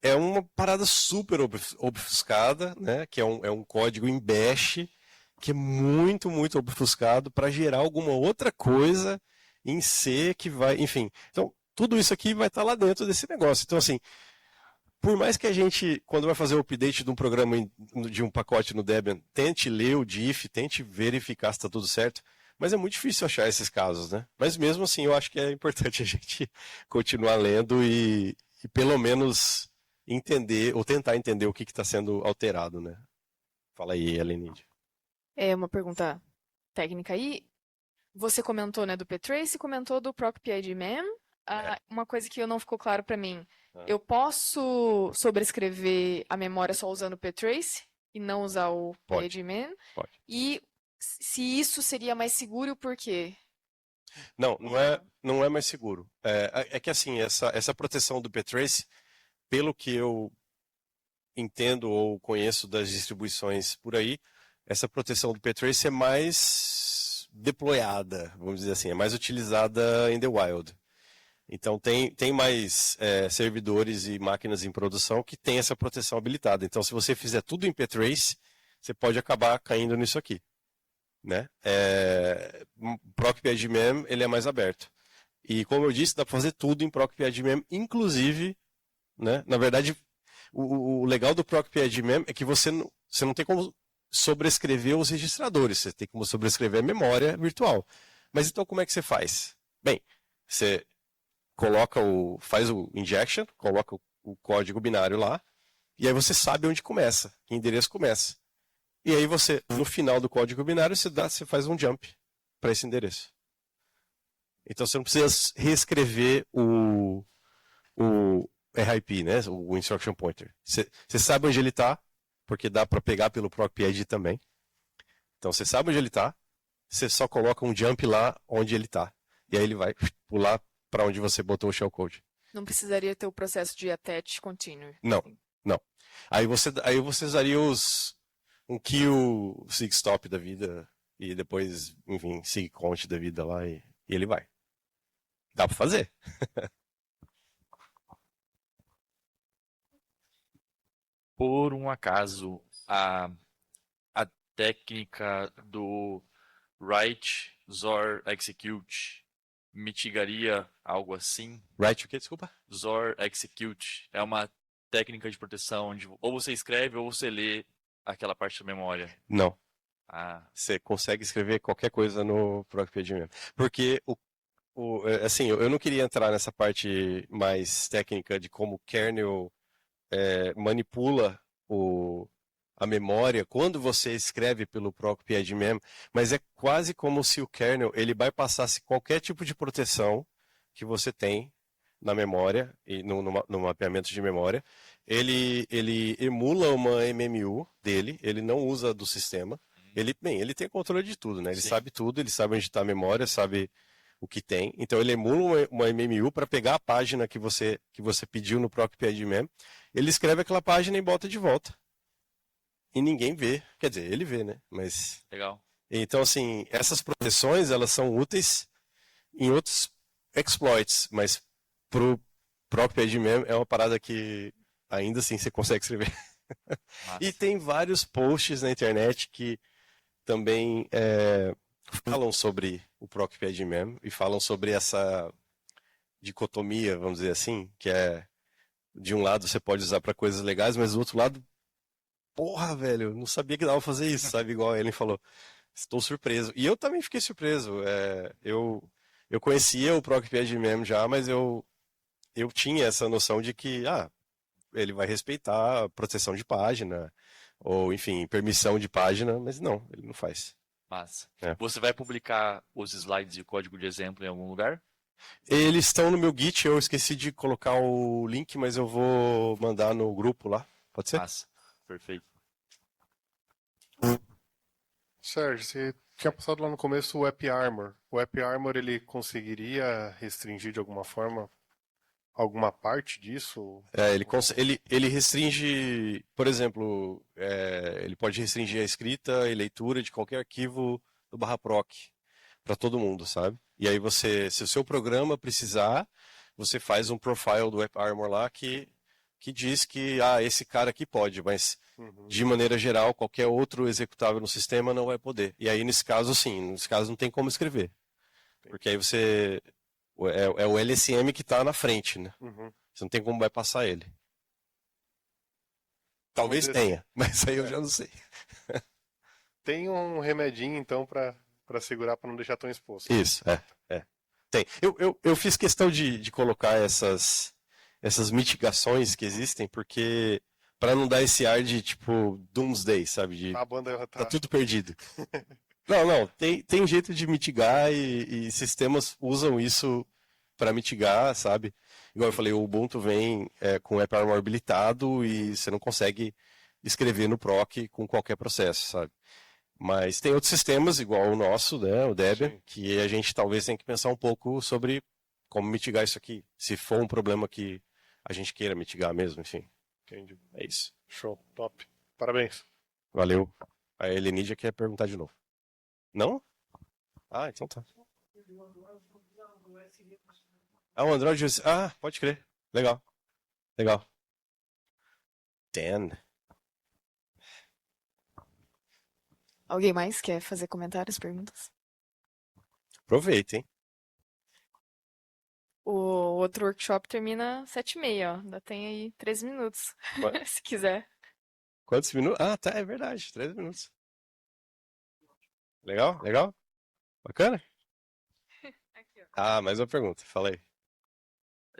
é uma parada super obfuscada, né? Que é um código em bash que é muito, muito obfuscado para gerar alguma outra coisa em C que vai, enfim. Então, tudo isso aqui vai estar lá dentro desse negócio. Então, assim, por mais que a gente, quando vai fazer o update de um programa, de um pacote no Debian, tente ler o diff, tente verificar se está tudo certo, mas é muito difícil achar esses casos, né? Mas mesmo assim, eu acho que é importante a gente continuar lendo e pelo menos entender, ou tentar entender o que está sendo alterado, né? Fala aí, Elenide. É uma pergunta técnica aí. Você comentou, né, do ptrace, comentou do proc.pidmem. Uma coisa que não ficou claro para mim. Eu posso sobrescrever a memória só usando o ptrace e não usar o pidmem? Pode. E se isso seria mais seguro, por quê? Não é mais seguro. É que assim, essa proteção do ptrace, pelo que eu entendo ou conheço das distribuições por aí, essa proteção do ptrace é mais deployada, vamos dizer assim, é mais utilizada in the wild. Então tem mais servidores e máquinas em produção que tem essa proteção habilitada. Então se você fizer tudo em ptrace, você pode acabar caindo nisso aqui, né? O proc.pidmem ele é mais aberto. E como eu disse, dá para fazer tudo em proc.pidmem, inclusive, né? Na verdade, o legal do proc.pidmem é que você não tem como sobrescrever os registradores, você tem como sobrescrever a memória virtual. Mas então como é que você faz? Bem, você faz o injection, coloca o código binário lá, e aí você sabe onde começa, que endereço começa. E aí você, no final do código binário, você faz um jump para esse endereço. Então você não precisa reescrever o RIP, né? O Instruction Pointer. Você sabe onde ele está, porque dá para pegar pelo proc.pid também. Então você sabe onde ele está, você só coloca um jump lá onde ele está. E aí ele vai pular para onde você botou o shellcode. Não precisaria ter o processo de attach continuo. Não. Aí você usaria um kill sig stop da vida e depois, enfim, sig count da vida lá e ele vai. Dá para fazer. Por um acaso, a técnica do write, zor, execute mitigaria algo assim? Write o quê? Desculpa? Zor, execute. É uma técnica de proteção onde ou você escreve ou você lê aquela parte da memória. Não. Você consegue escrever qualquer coisa no proc.pidmem. Porque assim, eu não queria entrar nessa parte mais técnica de como o kernel manipula a memória quando você escreve pelo proc.pidmem, mas é quase como se o kernel ele bypassasse qualquer tipo de proteção que você tem na memória e no mapeamento de memória. Ele emula uma MMU dele, ele não usa do sistema. Ele tem controle de tudo, né? Ele sabe tudo, ele sabe onde está a memória, sabe o que tem. Então ele emula uma MMU para pegar a página que você pediu no proc.pidmem. Ele escreve aquela página e bota de volta. E ninguém vê. Quer dizer, ele vê, né? Mas... Legal. Então, assim, essas proteções, elas são úteis em outros exploits, mas pro proc.pidmem é uma parada que ainda assim você consegue escrever. E tem vários posts na internet que também falam sobre o proc.pidmem e falam sobre essa dicotomia, vamos dizer assim, que é de um lado você pode usar para coisas legais, mas do outro lado, porra, velho, não sabia que dava pra fazer isso, sabe? Igual ele falou. Estou surpreso. E eu também fiquei surpreso. Eu conhecia o ProcPadMem já, mas eu tinha essa noção de que, ele vai respeitar a proteção de página, ou enfim, permissão de página, mas não, ele não faz. Massa. É. Você vai publicar os slides e o código de exemplo em algum lugar? Eles estão no meu Git, eu esqueci de colocar o link, mas eu vou mandar no grupo lá. Pode ser? Massa. Perfeito. Sérgio, você tinha passado lá no começo o AppArmor. O AppArmor, ele conseguiria restringir de alguma forma alguma parte disso? Ele restringe, por exemplo, ele pode restringir a escrita e leitura de qualquer arquivo do /proc para todo mundo, sabe? E aí se o seu programa precisar, você faz um profile do AppArmor lá que diz que esse cara aqui pode, mas de maneira geral, qualquer outro executável no sistema não vai poder. E aí, nesse caso, sim, nesse caso não tem como escrever. Porque aí é o LSM que está na frente, né? Você não tem como bypassar ele. Talvez tenha, mas aí eu já não sei. Tem um remedinho, então, para segurar, para não deixar tão exposto. Isso, tem. Eu fiz questão de colocar essas mitigações que existem, porque para não dar esse ar de tipo Doomsday, sabe? A banda tá tudo perdido. Não, tem jeito de mitigar e sistemas usam isso para mitigar, sabe? Igual eu falei, o Ubuntu vem com o AppArmor habilitado e você não consegue escrever no proc com qualquer processo, sabe? Mas tem outros sistemas, igual o nosso, né, o Debian, Sim. que a gente talvez tenha que pensar um pouco sobre como mitigar isso aqui. Se for um problema que a gente queira mitigar mesmo, enfim. Entendi. É isso. Show, top. Parabéns. Valeu. A Helenidia quer perguntar de novo. Não? Então tá. O Android... pode crer. Legal. 10. Alguém mais quer fazer comentários, perguntas? Aproveitem. O outro workshop termina 7h30, ó. Ainda tem aí 13 minutos, se quiser. Quantos minutos? Tá, é verdade, 13 minutos. Legal? Bacana? Aqui, ó. Mais uma pergunta, fala aí.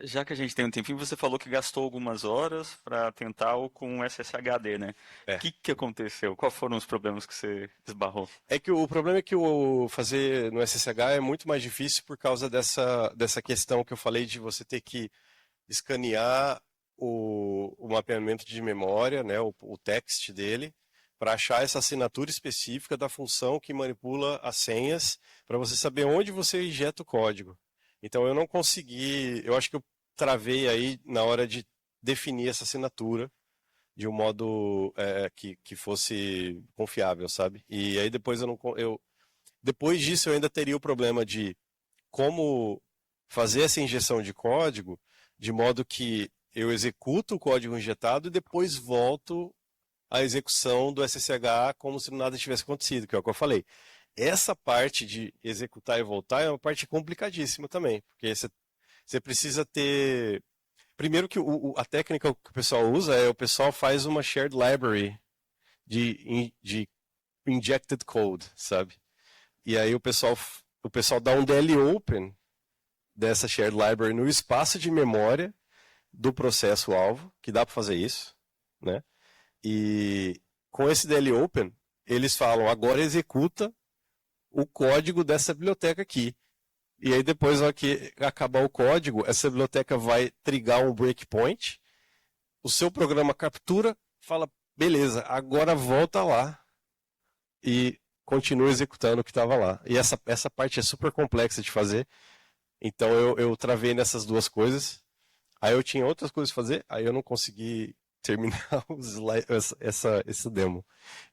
Já que a gente tem um tempinho, você falou que gastou algumas horas para tentar o com SSHD, né? O que aconteceu? Quais foram os problemas que você esbarrou? É que o problema é que o fazer no SSH é muito mais difícil por causa dessa questão que eu falei de você ter que escanear o mapeamento de memória, né, o text dele, para achar essa assinatura específica da função que manipula as senhas, para você saber onde você injeta o código. Então eu não consegui, eu acho que eu travei aí na hora de definir essa assinatura de um modo que fosse confiável, sabe? E aí depois depois disso eu ainda teria o problema de como fazer essa injeção de código de modo que eu executo o código injetado e depois volto à execução do SSH como se nada tivesse acontecido, que é o que eu falei. Essa parte de executar e voltar é uma parte complicadíssima também, porque você precisa ter... Primeiro que a técnica que o pessoal usa o pessoal faz uma shared library de injected code, sabe? E aí o pessoal dá um DL open dessa shared library no espaço de memória do processo-alvo, que dá para fazer isso, né? E com esse DL open, eles falam, agora executa o código dessa biblioteca aqui. E aí depois, na hora que acabar o código, essa biblioteca vai trigar um breakpoint, o seu programa captura, fala, beleza, agora volta lá e continua executando o que estava lá. E essa parte é super complexa de fazer, então eu travei nessas duas coisas. Aí eu tinha outras coisas a fazer, aí eu não consegui terminar essa demo.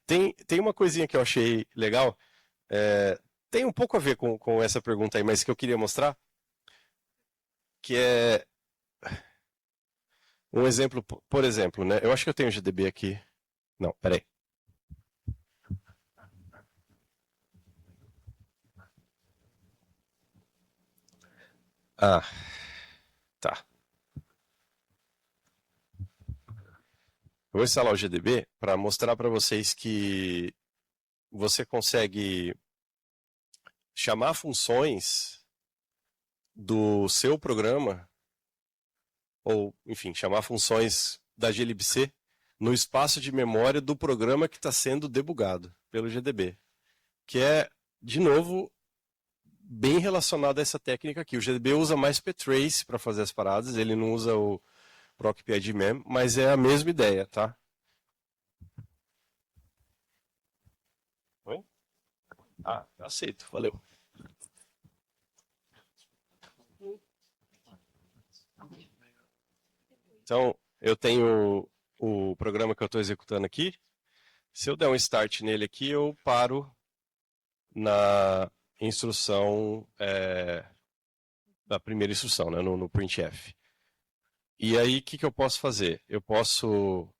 Tem uma coisinha que eu achei legal, tem um pouco a ver com essa pergunta aí, mas que eu queria mostrar, que é um exemplo, por exemplo, né? Eu acho que eu tenho o GDB aqui. Não, peraí. Tá. vou instalar o GDB para mostrar para vocês que você consegue chamar funções do seu programa, ou, enfim, chamar funções da glibc no espaço de memória do programa que está sendo debugado pelo GDB, que é, de novo, bem relacionado a essa técnica aqui. O GDB usa mais ptrace para fazer as paradas, ele não usa o procpid mem, mas é a mesma ideia, tá? Oi? Ah, aceito, valeu. Então, eu tenho o programa que eu estou executando aqui. Se eu der um start nele aqui, eu paro na instrução, da primeira instrução, né, no printf. E aí, o que eu posso fazer? Eu posso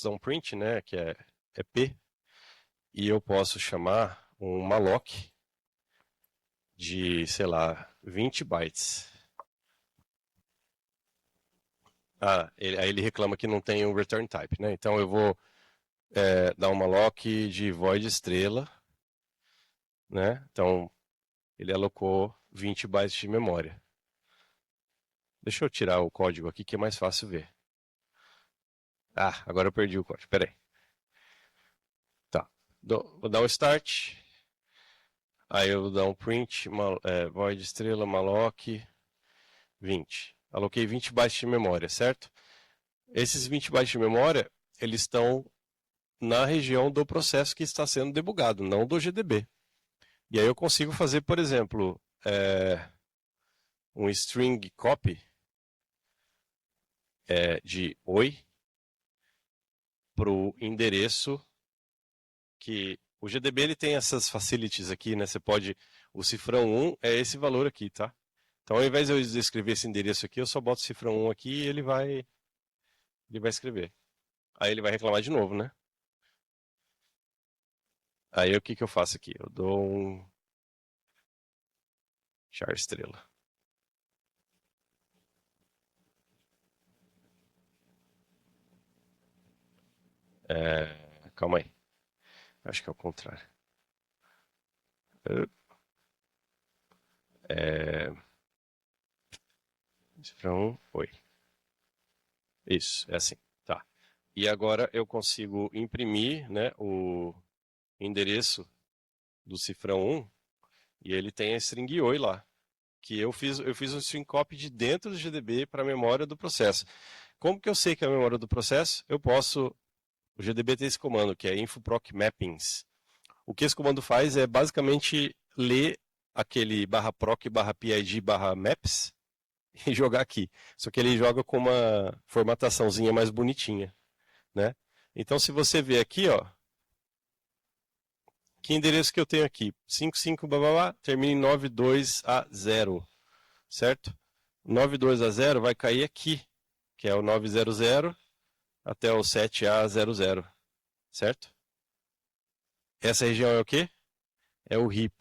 dar um print, né, que é p, e eu posso chamar um malloc de, sei lá, 20 bytes. Aí ele reclama que não tem um return type, né? Então eu vou dar um malloc de void estrela, né? Então ele alocou 20 bytes de memória. Deixa eu tirar o código aqui que é mais fácil ver. Agora eu perdi o código, peraí. Tá, vou dar um start. Aí eu vou dar um print, void estrela, malloc, 20. Aloquei 20 bytes de memória, certo? Esses 20 bytes de memória, eles estão na região do processo que está sendo debugado, não do GDB. E aí eu consigo fazer, por exemplo, um string copy de oi para o endereço que o GDB ele tem essas facilities aqui, né? Você pode, o cifrão 1 é esse valor aqui, tá? Então ao invés de eu escrever esse endereço aqui, eu só boto o cifrão 1 aqui e ele vai escrever. Aí ele vai reclamar de novo, né? Aí o que eu faço aqui? Eu dou um char estrela. Calma aí. Acho que é o contrário. Cifrão 1, oi. Isso, é assim. Tá. E agora eu consigo imprimir, né, o endereço do cifrão 1 e ele tem a string oi lá. Que eu fiz um string copy de dentro do GDB para a memória do processo. Como que eu sei que é a memória do processo? O GDB tem esse comando, que é infoproc mappings. O que esse comando faz é basicamente ler aquele /proc /pid /maps e jogar aqui. Só que ele joga com uma formataçãozinha mais bonitinha, né? Então se você ver aqui, ó, que endereço que eu tenho aqui? 55 blá, termina em 92A0, certo? 92A0 vai cair aqui, que é o 900 até o 7A00, certo? Essa região é o quê? É o heap.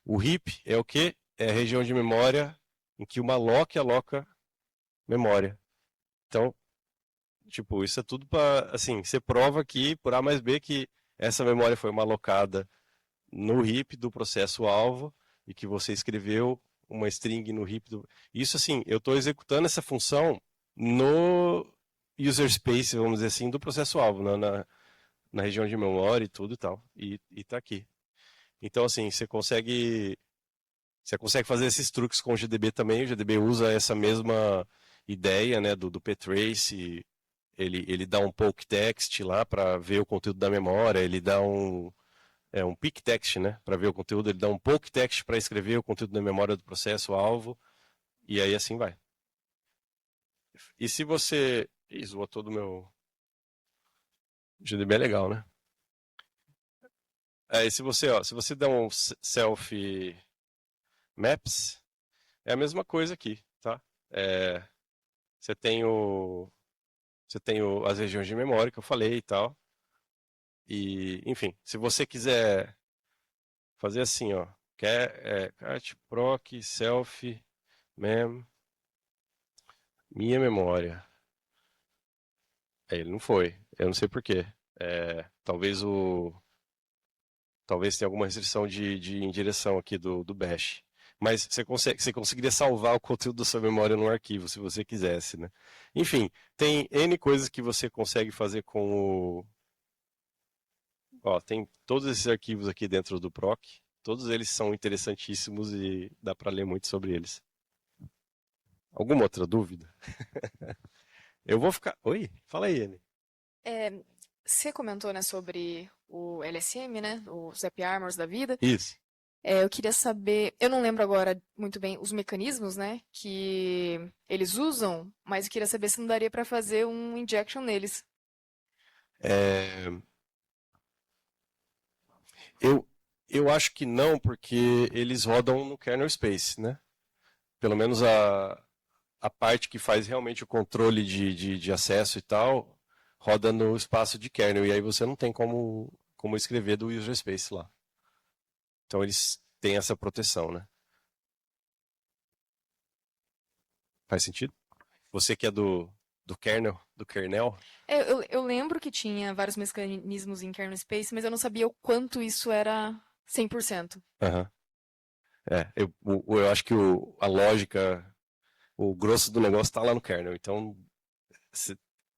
O heap é o quê? É a região de memória em que o malloc aloca memória. Então, tipo, isso é tudo para, assim, você prova aqui por A mais B que essa memória foi uma alocada no heap do processo alvo e que você escreveu uma string no heap do... Isso, assim, eu estou executando essa função no user space, vamos dizer assim, do processo alvo, na região de memória e tudo e tal, e tá aqui. Então, assim, você consegue fazer esses truques com o GDB também. O GDB usa essa mesma ideia, né, do ptrace. Ele dá um poke text lá para ver o conteúdo da memória. Ele dá um pick text, né, para ver o conteúdo. Ele dá um poke text para escrever o conteúdo da memória do processo alvo. E aí assim vai. E se você... Ih, zoou todo o meu... O GDB é legal, né? Aí se você der um self maps, é a mesma coisa aqui, tá? Você tem as regiões de memória que eu falei e tal. E, enfim, se você quiser fazer assim, ó, cat proc self mem minha memória. Ele não foi. Eu não sei por quê. Talvez talvez tenha alguma restrição de indireção aqui do Bash. Mas você conseguiria salvar o conteúdo da sua memória num arquivo, se você quisesse, né? Enfim, tem N coisas que você consegue fazer com o... Ó, tem todos esses arquivos aqui dentro do proc. Todos eles são interessantíssimos e dá para ler muito sobre eles. Alguma outra dúvida? Eu vou ficar... Oi? Fala aí, Anne. Você comentou, né, sobre o LSM, né, os AppArmors da vida. Isso. Eu queria saber, eu não lembro agora muito bem os mecanismos, né, que eles usam, mas eu queria saber se não daria para fazer um injection neles. Eu acho que não, porque eles rodam no kernel space, né? Pelo menos a parte que faz realmente o controle de acesso e tal, roda no espaço de kernel, e aí você não tem como escrever do user space lá. Então eles têm essa proteção, né? Faz sentido? Você que é do kernel, Eu lembro que tinha vários mecanismos em kernel space, mas eu não sabia o quanto isso era 100%. Aham. Eu acho que a lógica, o grosso do negócio está lá no kernel, então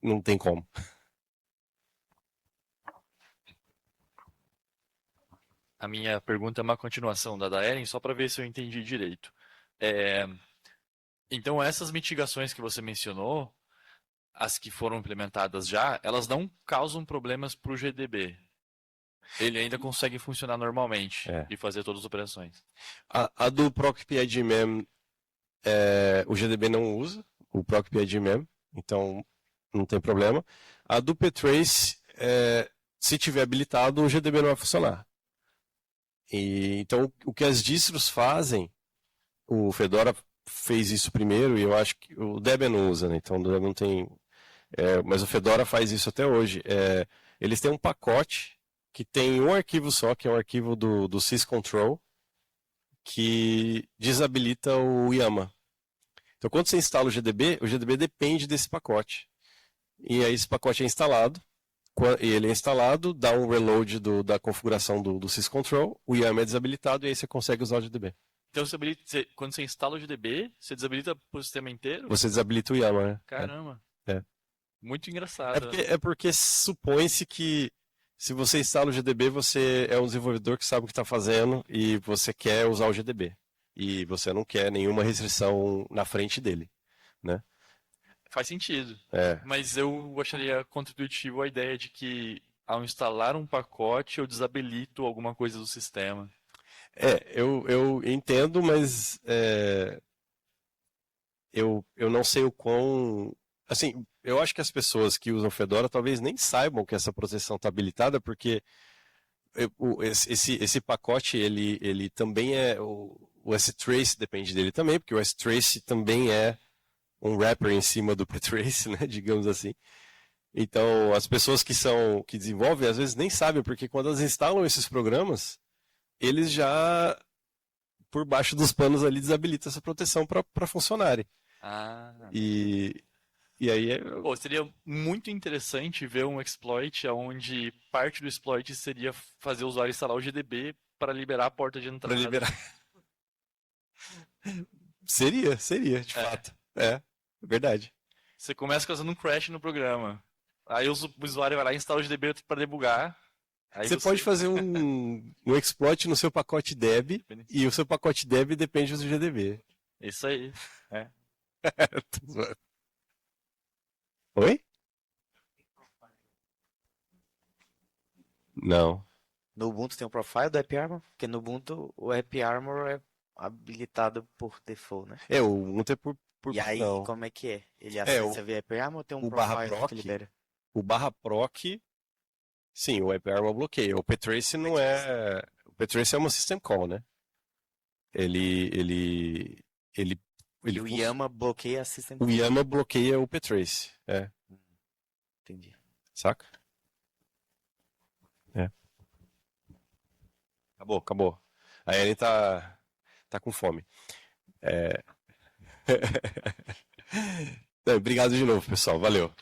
não tem como. A minha pergunta é uma continuação da Eren, só para ver se eu entendi direito. Então, essas mitigações que você mencionou, as que foram implementadas já, elas não causam problemas para o GDB. Ele ainda consegue funcionar normalmente e fazer todas as operações. A do procpidmem, o GDB não usa o procpidmem, então não tem problema. A do ptrace, se tiver habilitado, o GDB não vai funcionar. Então, o que as distros fazem, o Fedora fez isso primeiro, e eu acho que o Debian não usa, né? Então o Debian não tem... mas o Fedora faz isso até hoje. Eles têm um pacote que tem um arquivo só, que é um arquivo do syscontrol, que desabilita o YAML. Então, quando você instala o GDB depende desse pacote. E aí esse pacote é instalado, e ele é instalado, dá um reload da configuração do syscontrol, o YAML é desabilitado e aí você consegue usar o GDB. Então, quando você instala o GDB, você desabilita o sistema inteiro? Você desabilita o YAML, né? Caramba. Muito engraçado. Porque supõe-se que se você instala o GDB, você é um desenvolvedor que sabe o que está fazendo e você quer usar o GDB. E você não quer nenhuma restrição na frente dele, né? Faz sentido. Mas eu acharia contributivo a ideia de que ao instalar um pacote eu desabilito alguma coisa do sistema. Eu entendo, mas eu não sei o quão... Assim, eu acho que as pessoas que usam Fedora talvez nem saibam que essa proteção está habilitada, porque esse pacote, ele também o S-Trace depende dele também, porque o S-Trace também é um wrapper em cima do ptrace, né, digamos assim. Então, as pessoas que desenvolvem, às vezes nem sabem, porque quando elas instalam esses programas, eles já, por baixo dos panos ali, desabilitam essa proteção para funcionarem. E aí seria muito interessante ver um exploit onde parte do exploit seria fazer o usuário instalar o GDB para liberar a porta de entrada. Para liberar. Seria, de fato. Verdade. Você começa causando um crash no programa. Aí o usuário vai lá e instala o GDB para debugar. Aí você pode fazer um exploit no seu pacote Deb e o seu pacote Deb depende do GDB. Isso aí. Oi? Não. No Ubuntu tem um profile do AppArmor? Porque no Ubuntu o AppArmor é habilitado por default, né? O Ubuntu é por E aí, não. como é que é? Ele acessa via AppArmor ou tem um profile que libera? O /proc, sim, o AppArmor bloqueia. O ptrace não é... O ptrace é uma system call, né? E o YAML bloqueia a system call. O YAML bloqueia o ptrace, Entendi. Saca? Acabou. A Ellen tá com fome. Obrigado de novo, pessoal. Valeu.